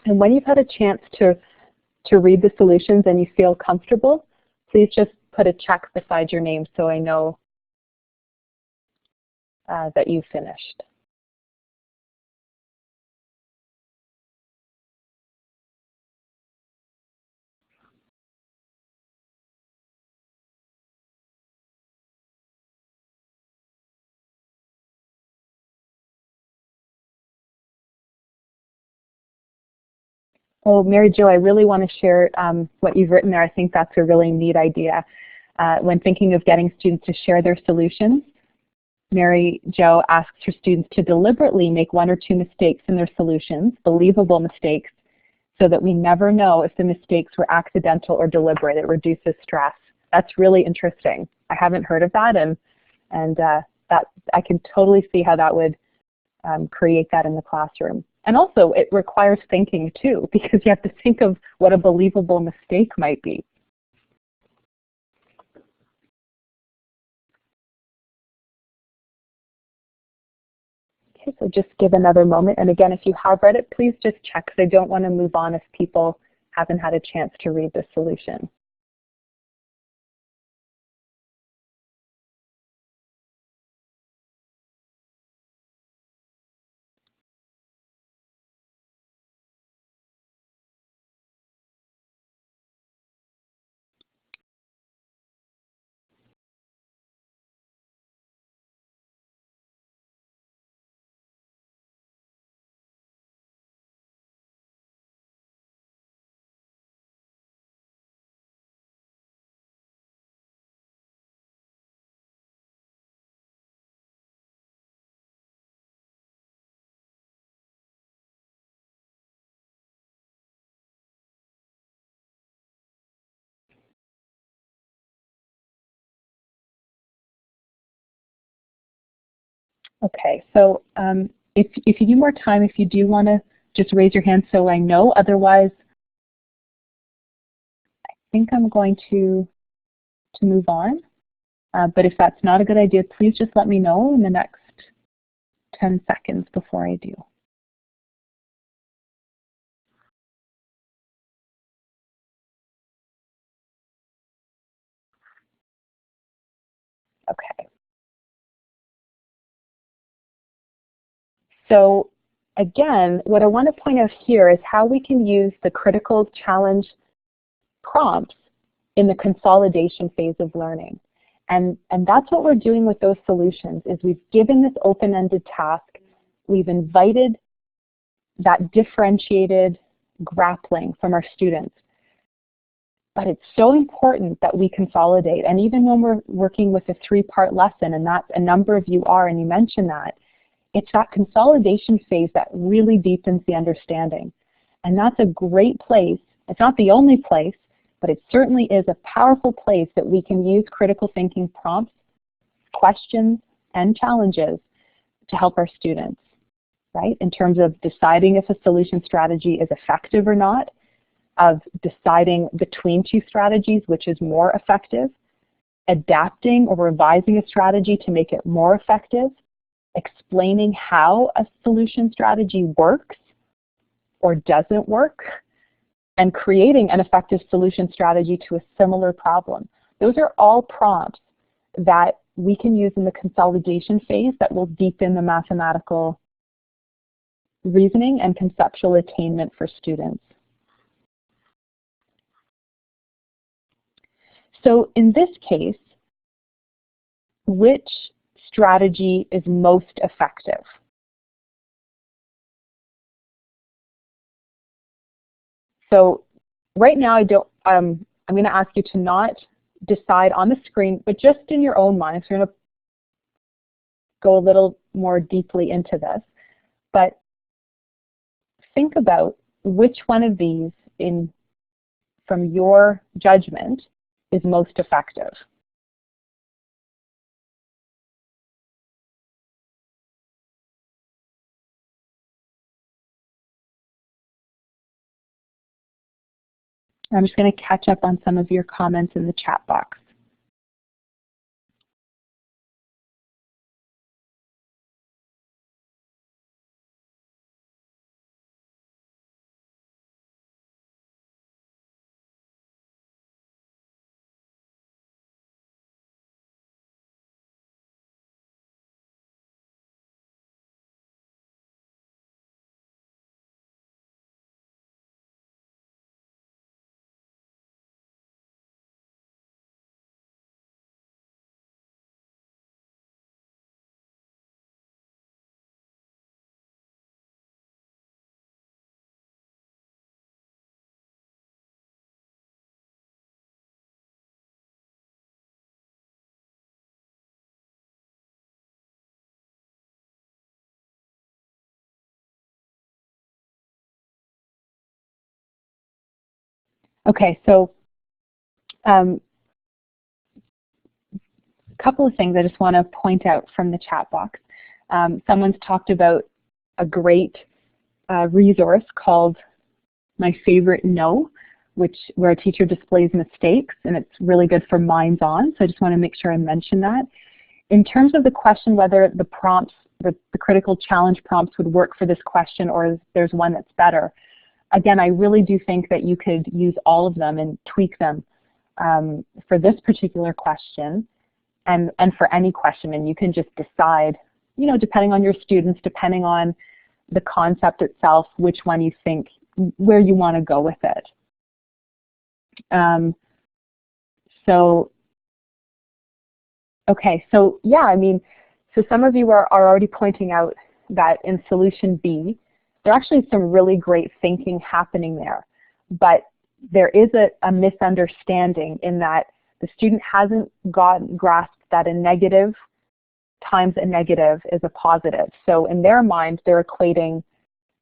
And when you've had a chance to read the solutions and you feel comfortable, please just put a check beside your name so I know that you finished. Oh, Mary Jo, I really want to share what you've written there. I think that's a really neat idea. When thinking of getting students to share their solutions, Mary Jo asks her students to deliberately make 1 or 2 mistakes in their solutions, believable mistakes, so that we never know if the mistakes were accidental or deliberate. It reduces stress. That's really interesting. I haven't heard of that, and that I can totally see how that would create that in the classroom. And also, it requires thinking too, because you have to think of what a believable mistake might be. Okay, so just give another moment. And again, if you have read it, please just check, because I don't want to move on if people haven't had a chance to read the solution. Okay, so if you need more time, if you do want to just raise your hand so I know. Otherwise, I think I'm going to move on. But if that's not a good idea, please just let me know in the next 10 seconds before I do. Okay. So again, what I want to point out here is how we can use the critical challenge prompts in the consolidation phase of learning. And that's what we're doing with those solutions, is we've given this open-ended task, we've invited that differentiated grappling from our students. But it's so important that we consolidate. And even when we're working with a 3-part lesson, and that's a number of you are, and you mentioned that, it's that consolidation phase that really deepens the understanding. And that's a great place. It's not the only place, but it certainly is a powerful place that we can use critical thinking prompts, questions, and challenges to help our students, right? In terms of deciding if a solution strategy is effective or not, of deciding between 2 strategies which is more effective, adapting or revising a strategy to make it more effective, explaining how a solution strategy works or doesn't work, and creating an effective solution strategy to a similar problem. Those are all prompts that we can use in the consolidation phase that will deepen the mathematical reasoning and conceptual attainment for students. So in this case, which strategy is most effective? So right now I'm going to ask you to not decide on the screen, but just in your own mind. So we're going to go a little more deeply into this. But think about which one of these, from your judgment, is most effective. I'm just going to catch up on some of your comments in the chat box. Okay, so a couple of things I just want to point out from the chat box. Someone's talked about a great resource called My Favorite No, where a teacher displays mistakes, and it's really good for minds-on, so I just want to make sure I mention that. In terms of the question whether the prompts, the critical challenge prompts would work for this question or if there's one that's better, again, I really do think that you could use all of them and tweak them for this particular question and for any question, and you can just decide, you know, depending on your students, depending on the concept itself, which one you think, where you want to go with it. Okay, so yeah, I mean, so some of you are already pointing out that in solution B, there actually is some really great thinking happening there, but there is a misunderstanding in that the student hasn't grasped that a negative times a negative is a positive. So in their mind, they're equating,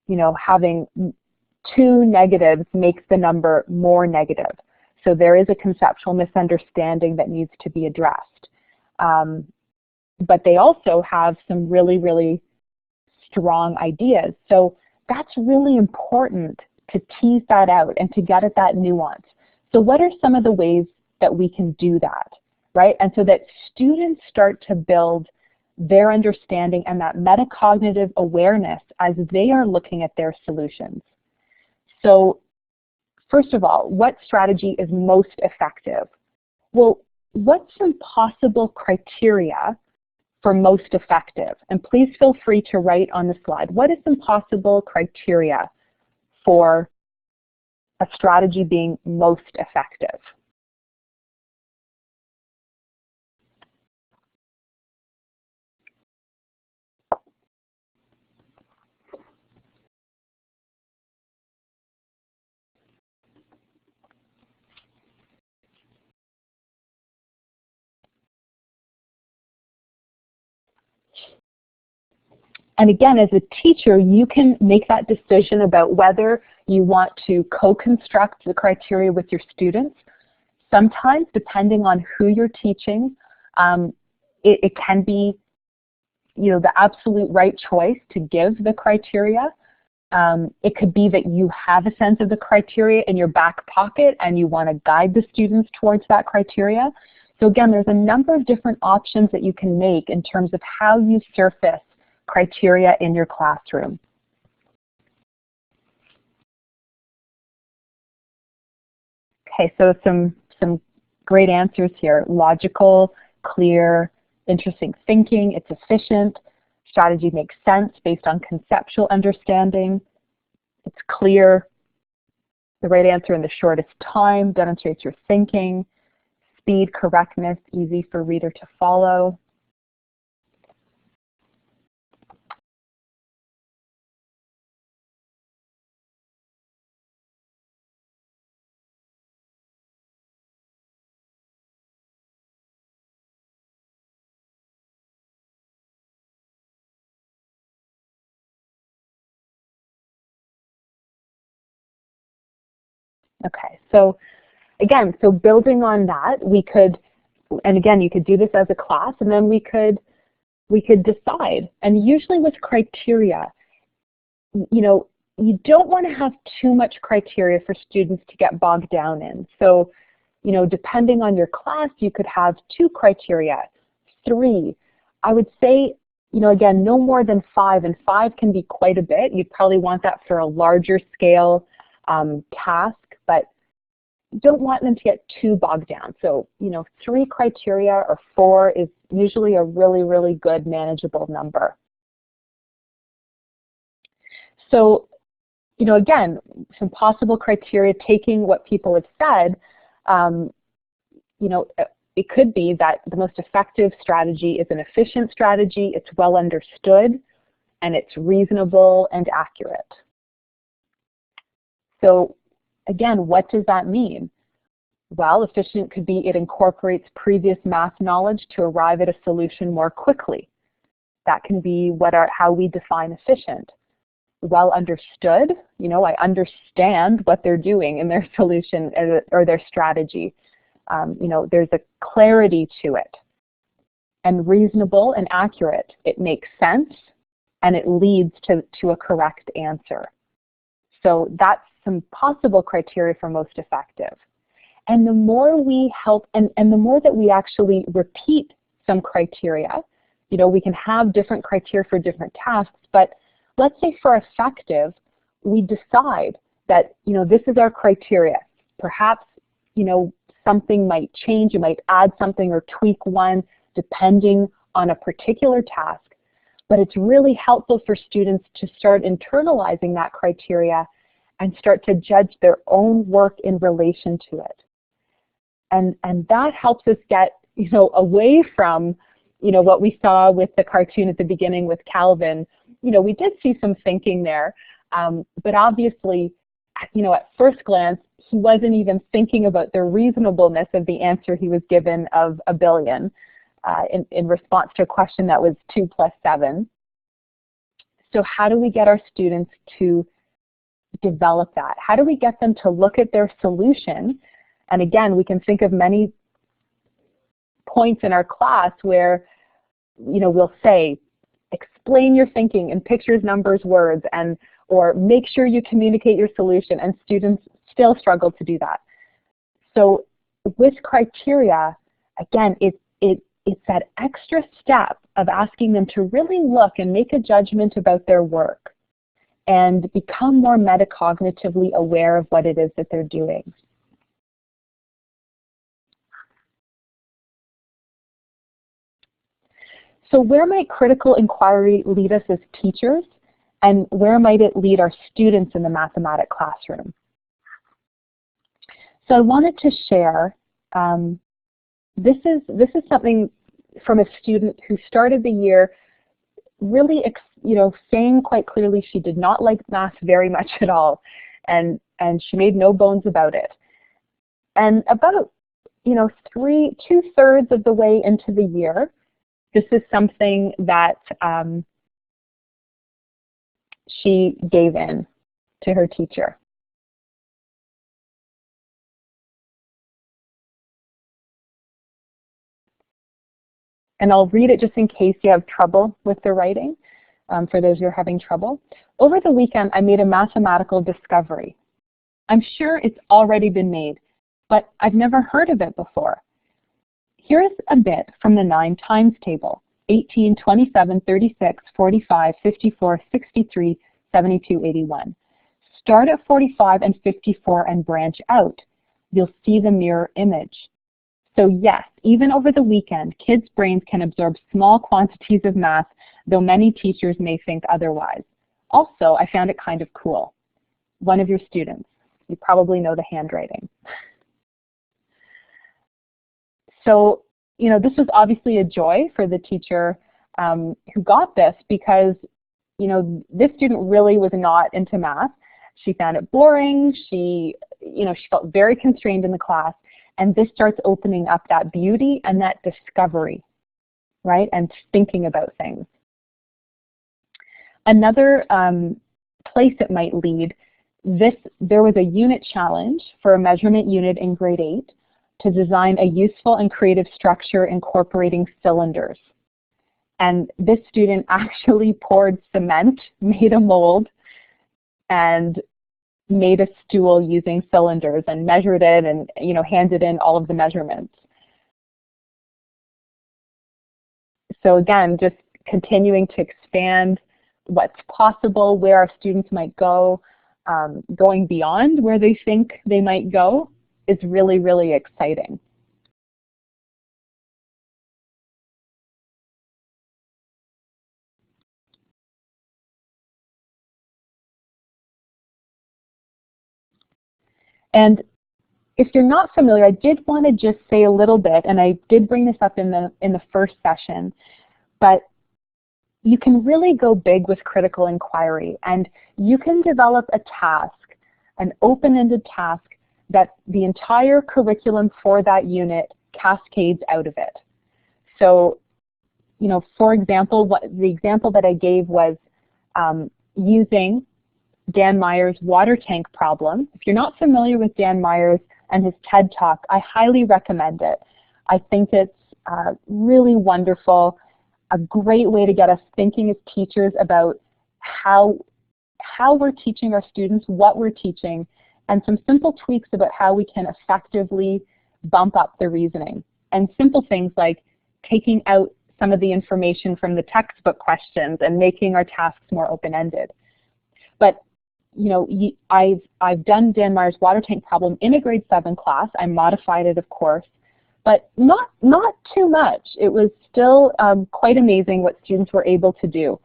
you know, having two negatives makes the number more negative. So there is a conceptual misunderstanding that needs to be addressed. But they also have some really, really strong ideas. So that's really important to tease that out and to get at that nuance. So what are some of the ways that we can do that, right? And so that students start to build their understanding and that metacognitive awareness as they are looking at their solutions. So first of all, what strategy is most effective? Well, what's some possible criteria for most effective? And please feel free to write on the slide. What is some possible criteria for a strategy being most effective? And again, as a teacher, you can make that decision about whether you want to co-construct the criteria with your students. Sometimes, depending on who you're teaching, it can be, you know, the absolute right choice to give the criteria. It could be that you have a sense of the criteria in your back pocket and you want to guide the students towards that criteria. So again, there's a number of different options that you can make in terms of how you surface criteria in your classroom. Okay, so some great answers here. Logical, clear, interesting thinking, it's efficient, strategy makes sense based on conceptual understanding, it's clear, the right answer in the shortest time, demonstrates your thinking, speed, correctness, easy for reader to follow. Okay, so again, so building on that, we could, and again, you could do this as a class, and then we could decide. And usually with criteria, you know, you don't want to have too much criteria for students to get bogged down in. So, you know, depending on your class, you could have 2 criteria, 3. I would say, you know, again, no more than 5, and 5 can be quite a bit. You'd probably want that for a larger scale task, but you don't want them to get too bogged down. So, you know, 3 criteria or 4 is usually a really, really good manageable number. So, you know, again, some possible criteria, taking what people have said, you know, it could be that the most effective strategy is an efficient strategy, it's well understood, and it's reasonable and accurate. So again, what does that mean? Well, efficient could be it incorporates previous math knowledge to arrive at a solution more quickly. That can be how we define efficient. well understood. You know, I understand what they're doing in their solution or their strategy. You know, there's a clarity to it. And reasonable and accurate. It makes sense and it leads to a correct answer. So that's some possible criteria for most effective. And the more we help, and the more that we actually repeat some criteria, you know, we can have different criteria for different tasks, but let's say for effective, we decide that, you know, this is our criteria. Perhaps, you know, something might change, you might add something or tweak one depending on a particular task, but it's really helpful for students to start internalizing that criteria and start to judge their own work in relation to it. And that helps us get, you know, away from, you know, what we saw with the cartoon at the beginning with Calvin. You know, we did see some thinking there, but obviously, you know, at first glance, he wasn't even thinking about the reasonableness of the answer he was given of 1 billion in response to a question that was 2 plus 7. So how do we get our students to develop that? How do we get them to look at their solution? And again, we can think of many points in our class where, you know, we'll say, explain your thinking in pictures, numbers, words, or make sure you communicate your solution, and students still struggle to do that. So with criteria, again, it's that extra step of asking them to really look and make a judgment about their work and become more metacognitively aware of what it is that they're doing. So where might critical inquiry lead us as teachers, and where might it lead our students in the mathematics classroom? So I wanted to share, this is something from a student who started the year really, you know, saying quite clearly she did not like math very much at all, and she made no bones about it. And about, you know, 2/3 of the way into the year, this is something that she gave in to her teacher. And I'll read it just in case you have trouble with the writing, for those who are having trouble. Over the weekend, I made a mathematical discovery. I'm sure it's already been made, but I've never heard of it before. Here's a bit from the 9 times table: 18, 27, 36, 45, 54, 63, 72, 81. Start at 45 and 54 and branch out. You'll see the mirror image. So yes, even over the weekend, kids' brains can absorb small quantities of math, though many teachers may think otherwise. Also, I found it kind of cool. One of your students. You probably know the handwriting. So, you know, this was obviously a joy for the teacher who got this, because, you know, this student really was not into math. She found it boring. She felt very constrained in the class. And this starts opening up that beauty and that discovery, right? And thinking about things. Another place it might lead, there was a unit challenge for a measurement unit in grade 8 to design a useful and creative structure incorporating cylinders. And this student actually poured cement, made a mold, and made a stool using cylinders and measured it and, you know, handed in all of the measurements. So again, just continuing to expand what's possible, where our students might go, going beyond where they think they might go is really, really exciting. And if you're not familiar, I did want to just say a little bit, and I did bring this up in the first session, but you can really go big with critical inquiry, and you can develop a task, an open-ended task, that the entire curriculum for that unit cascades out of it. So, you know, for example, the example that I gave was using Dan Meyer's water tank problem. If you're not familiar with Dan Myers and his TED Talk, I highly recommend it. I think it's really wonderful, a great way to get us thinking as teachers about how we're teaching our students, what we're teaching, and some simple tweaks about how we can effectively bump up the reasoning. And simple things like taking out some of the information from the textbook questions and making our tasks more open-ended. But you know, I've done Dan Meyer's water tank problem in a grade 7 class. I modified it, of course, but not too much. It was still quite amazing what students were able to do.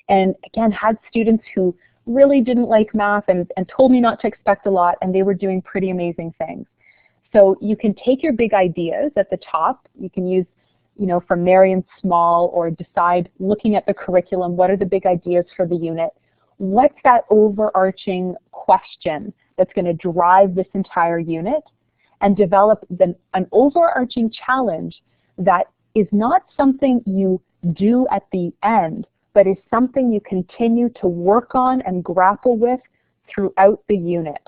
And again, had students who really didn't like math and told me not to expect a lot, and they were doing pretty amazing things. So you can take your big ideas at the top. You can use, you know, from Marion Small, or decide, looking at the curriculum, what are the big ideas for the unit? What's that overarching question that's going to drive this entire unit? And develop an overarching challenge that is not something you do at the end, but is something you continue to work on and grapple with throughout the unit.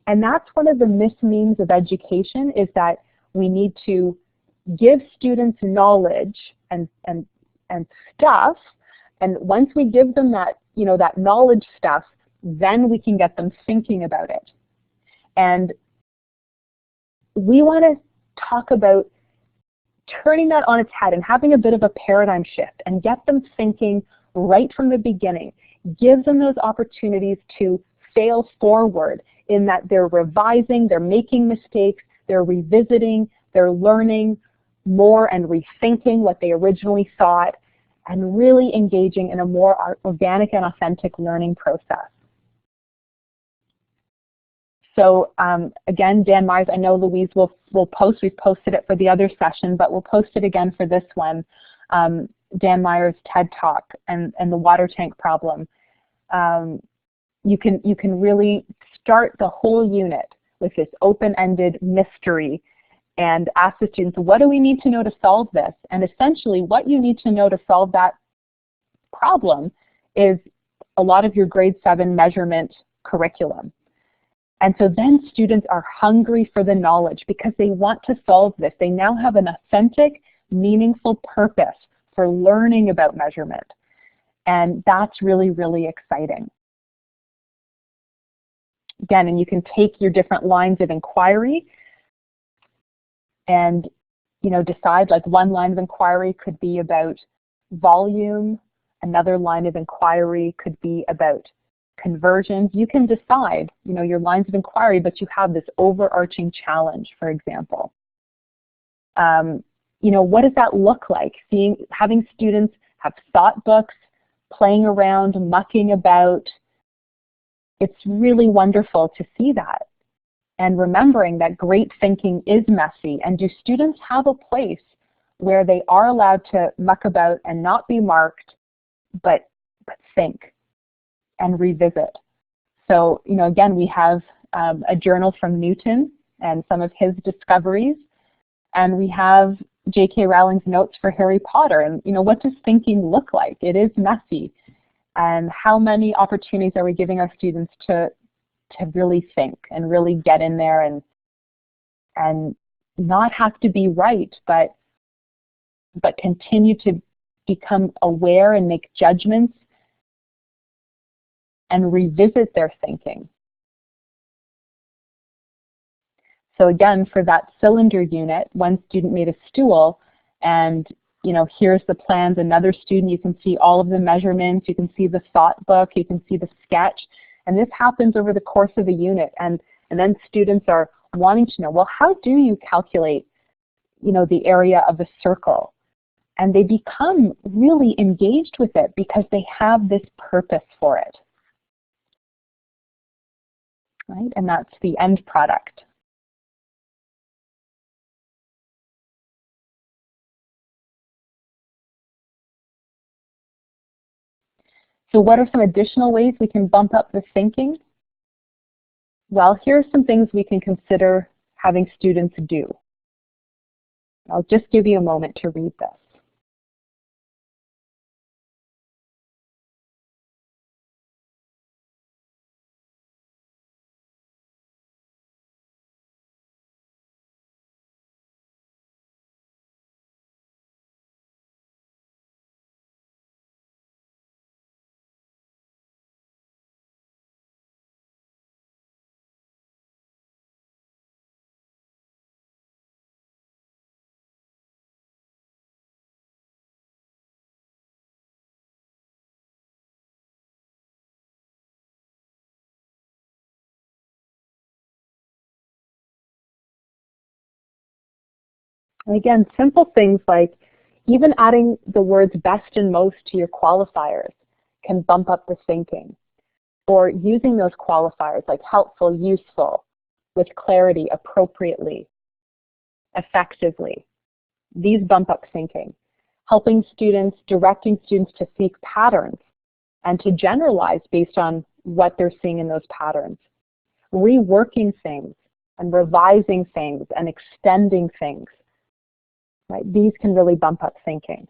And that's one of the mismeans of education, is that we need to give students knowledge and stuff, and once we give them that, you know, that knowledge stuff, then we can get them thinking about it. And we want to talk about turning that on its head and having a bit of a paradigm shift and get them thinking right from the beginning. Give them those opportunities to fail forward, in that they're revising, they're making mistakes, they're revisiting, they're learning more and rethinking what they originally thought, and really engaging in a more organic and authentic learning process. So again, Dan Myers, I know Louise will post, we've posted it for the other session, but we'll post it again for this one, Dan Myers' TED Talk and the water tank problem. You can really start the whole unit with this open-ended mystery and ask the students, what do we need to know to solve this? And essentially what you need to know to solve that problem is a lot of your grade 7 measurement curriculum. And so then students are hungry for the knowledge because they want to solve this. They now have an authentic, meaningful purpose for learning about measurement. And that's really, really exciting. Again, and you can take your different lines of inquiry and, you know, decide, like, one line of inquiry could be about volume, another line of inquiry could be about conversions. You can decide, you know, your lines of inquiry, but you have this overarching challenge, for example. You know, what does that look like? Having students have thought books, playing around, mucking about. It's really wonderful to see that. And remembering that great thinking is messy, and do students have a place where they are allowed to muck about and not be marked, but think and revisit. So, you know, again, we have a journal from Newton and some of his discoveries, and we have J.K. Rowling's notes for Harry Potter. And, you know, what does thinking look like? It is messy. And how many opportunities are we giving our students to really think and really get in there and not have to be right, but continue to become aware and make judgments and revisit their thinking. So again, for that cylinder unit, one student made a stool, and, you know, here's the plans. Another student, you can see all of the measurements, you can see the thought book, you can see the sketch, and this happens over the course of a unit. And then students are wanting to know, well, how do you calculate, you know, the area of a circle? And they become really engaged with it because they have this purpose for it. Right? And that's the end product. So what are some additional ways we can bump up the thinking? Well, here are some things we can consider having students do. I'll just give you a moment to read this. And again, simple things like even adding the words best and most to your qualifiers can bump up the thinking. Or using those qualifiers like helpful, useful, with clarity, appropriately, effectively. These bump up thinking. Helping students, directing students to seek patterns and to generalize based on what they're seeing in those patterns. Reworking things and revising things and extending things. Right? These can really bump up thinking.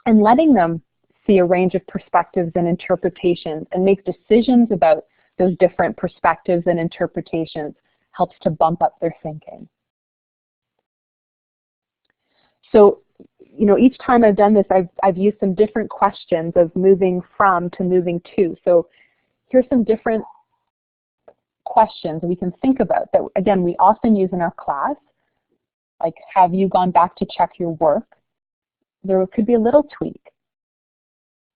And letting them see a range of perspectives and interpretations and make decisions about those different perspectives and interpretations helps to bump up their thinking. So, you know, each time I've done this, I've used some different questions of moving from to moving to. So here's some different questions we can think about that, again, we often use in our class, like, have you gone back to check your work? There could be a little tweak.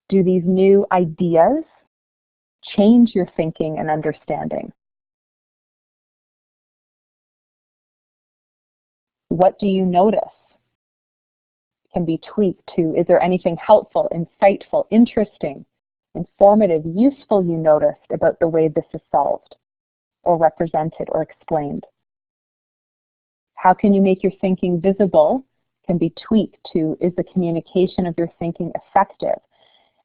Do these new ideas change your thinking and understanding? What do you notice? Can be tweaked to, is there anything helpful, insightful, interesting, informative, useful you noticed about the way this is solved or represented or explained? How can you make your thinking visible? Can be tweaked to, is the communication of your thinking effective?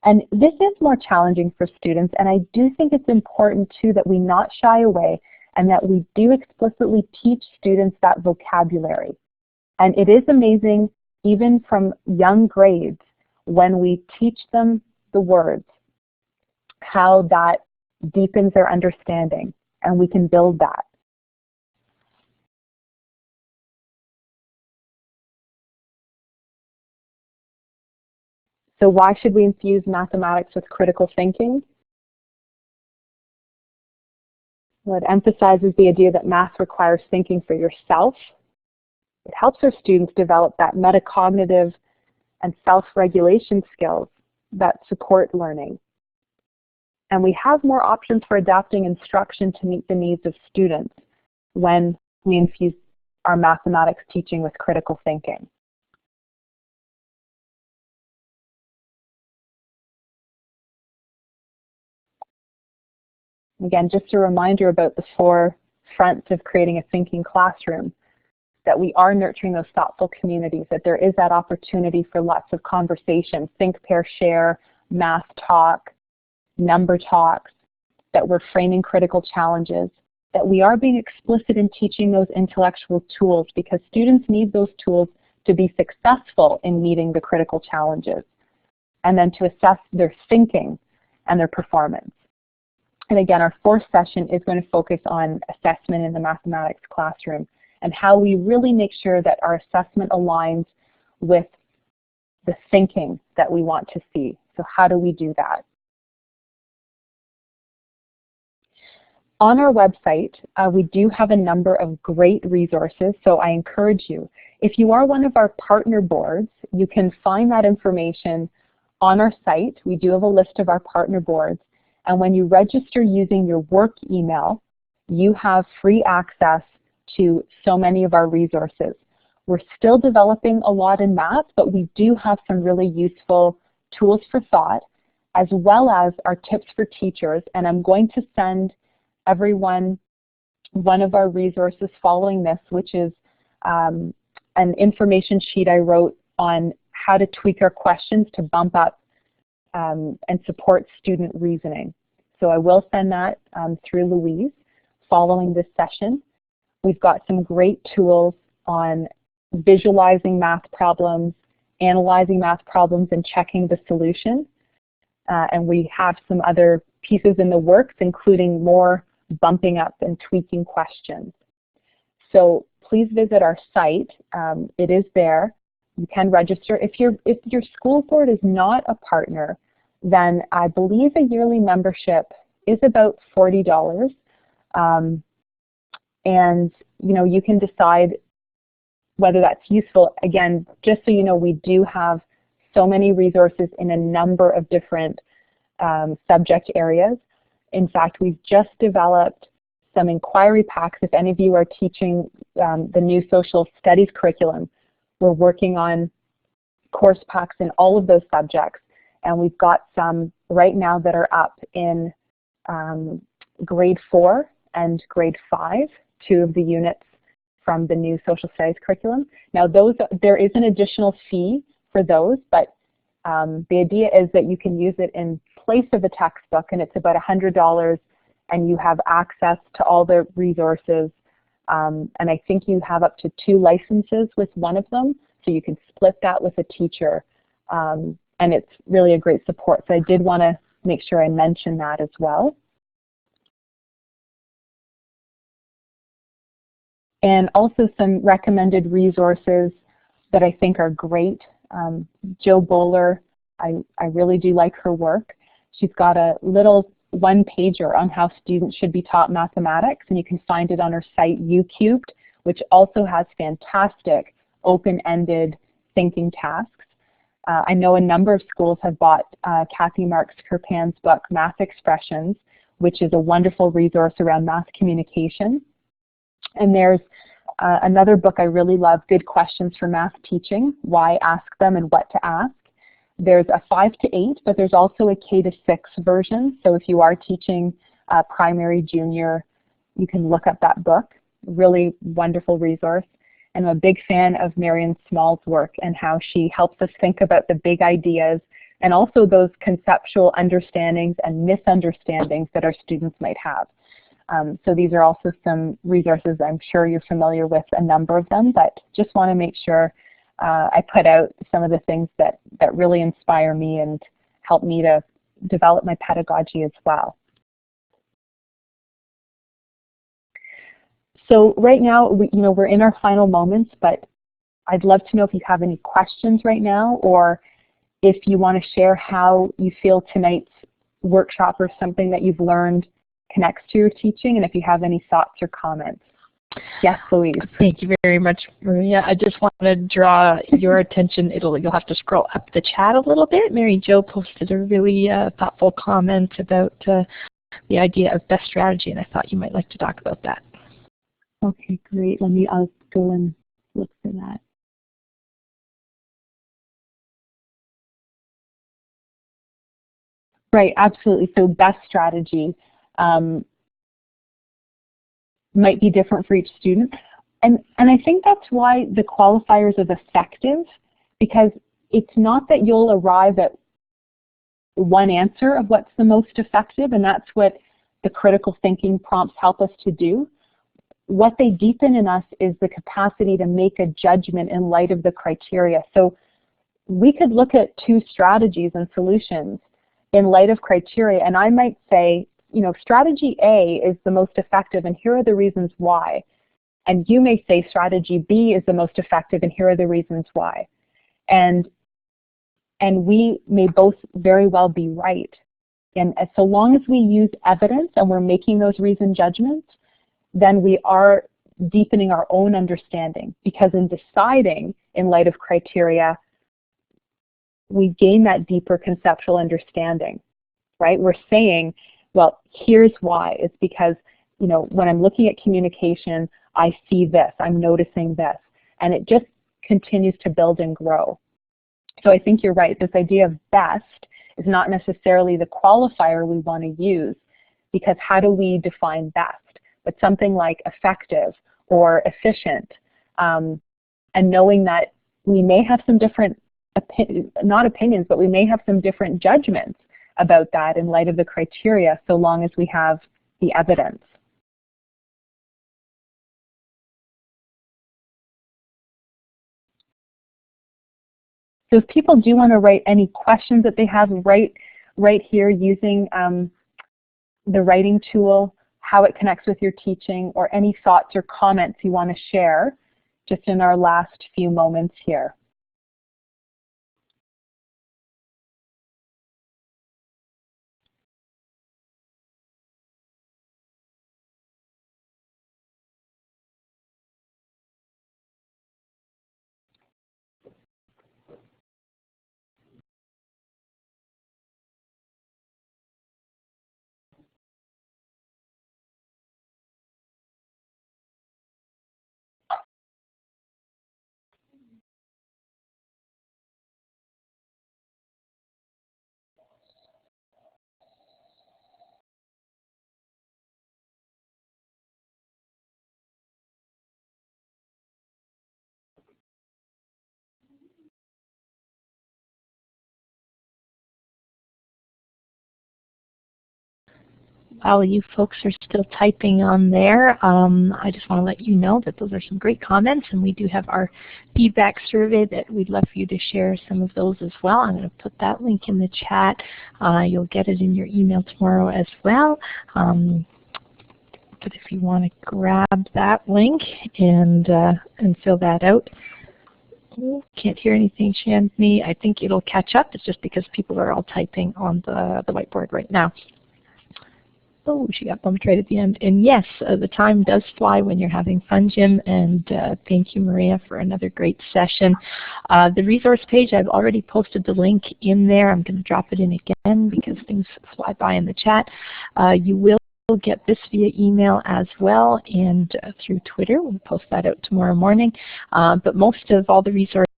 And this is more challenging for students, and I do think it's important too that we not shy away and that we do explicitly teach students that vocabulary. And it is amazing, even from young grades, when we teach them the words, how that deepens their understanding, and we can build that. So why should we infuse mathematics with critical thinking? Well, it emphasizes the idea that math requires thinking for yourself. It helps our students develop that metacognitive and self-regulation skills that support learning. And we have more options for adapting instruction to meet the needs of students when we infuse our mathematics teaching with critical thinking. Again, just a reminder about the 4 fronts of creating a thinking classroom, that we are nurturing those thoughtful communities, that there is that opportunity for lots of conversation, think, pair, share, math talk, number talks, that we're framing critical challenges, that we are being explicit in teaching those intellectual tools because students need those tools to be successful in meeting the critical challenges, and then to assess their thinking and their performance. And again, our 4th session is going to focus on assessment in the mathematics classroom and how we really make sure that our assessment aligns with the thinking that we want to see. So how do we do that? On our website, we do have a number of great resources, so I encourage you. If you are one of our partner boards, you can find that information on our site. We do have a list of our partner boards. And when you register using your work email, you have free access to so many of our resources. We're still developing a lot in math, but we do have some really useful tools for thought, as well as our tips for teachers. And I'm going to send everyone one of our resources following this, which is an information sheet I wrote on how to tweak our questions to bump up and support student reasoning. So I will send that through Louise following this session. We've got some great tools on visualizing math problems, analyzing math problems, and checking the solution. And we have some other pieces in the works, including more bumping up and tweaking questions. So please visit our site. It is there. You can register. If your school board is not a partner, then I believe a yearly membership is about $40. And you can decide whether that's useful. Again, just so you know, we do have so many resources in a number of different subject areas. In fact, we've just developed some inquiry packs. If any of you are teaching the new social studies curriculum, We're working on course packs in all of those subjects, and we've got some right now that are up in grade 4 and grade 5, 2 of the units from the new social studies curriculum. Now there is an additional fee for those, but the idea is that you can use it in place of a textbook, and it's about $100, and you have access to all the resources, and I think you have up to 2 licenses with one of them, so you can split that with a teacher, and it's really a great support. So I did want to make sure I mention that as well. And also some recommended resources that I think are great. Jo Bowler, I really do like her work. She's got a little one-pager on how students should be taught mathematics, and you can find it on her site UCubed, which also has fantastic open-ended thinking tasks. I know a number of schools have bought Kathy Marks Kirpan's book, Math Expressions, which is a wonderful resource around math communication. And there's another book I really love, Good Questions for Math Teaching, Why Ask Them and What to Ask. There's a 5 to 8, but there's also a K to 6 version. So if you are teaching primary, junior, you can look up that book. Really wonderful resource. And I'm a big fan of Marion Small's work and how she helps us think about the big ideas and also those conceptual understandings and misunderstandings that our students might have. So these are also some resources. I'm sure you're familiar with a number of them, but just want to make sure I put out some of the things that really inspire me and help me to develop my pedagogy as well. So right now, we're in our final moments, but I'd love to know if you have any questions right now, or if you want to share how you feel tonight's workshop or something that you've learned connects to your teaching, and if you have any thoughts or comments. Yes, Louise. Thank you very much, Maria. I just want to draw your attention. You'll have to scroll up the chat a little bit. Mary Jo posted a really thoughtful comment about the idea of best strategy, and I thought you might like to talk about that. Okay, great. I'll go and look for that. Right, absolutely. So best strategy might be different for each student. And I think that's why the qualifiers of effective, because it's not that you'll arrive at one answer of what's the most effective, and that's what the critical thinking prompts help us to do. What they deepen in us is the capacity to make a judgment in light of the criteria. So we could look at 2 strategies and solutions in light of criteria, and I might say, strategy A is the most effective, and here are the reasons why. And you may say strategy B is the most effective, and here are the reasons why. And we may both very well be right. And so long as we use evidence and we're making those reasoned judgments, then we are deepening our own understanding, because in deciding in light of criteria, we gain that deeper conceptual understanding, right? We're saying, well, here's why. It's because, when I'm looking at communication, I see this, I'm noticing this, and it just continues to build and grow. So I think you're right. This idea of best is not necessarily the qualifier we want to use, because how do we define best? But something like effective or efficient, and knowing that we may have some different, not opinions, but we may have some different judgments about that in light of the criteria, so long as we have the evidence. So if people do want to write any questions that they have right here using the writing tool, how it connects with your teaching, or any thoughts or comments you want to share just in our last few moments here. while you folks are still typing on there, I just want to let you know that those are some great comments, and we do have our feedback survey that we'd love for you to share some of those as well. I'm going to put that link in the chat. You'll get it in your email tomorrow as well. But if you want to grab that link and fill that out. Can't hear anything, Shanmi. I think it'll catch up. It's just because people are all typing on the whiteboard right now. Oh, she got bumped right at the end. And yes, the time does fly when you're having fun, Jim. And thank you, Maria, for another great session. The resource page, I've already posted the link in there. I'm going to drop it in again because things fly by in the chat. You will get this via email as well and through Twitter. We'll post that out tomorrow morning. But most of all the resources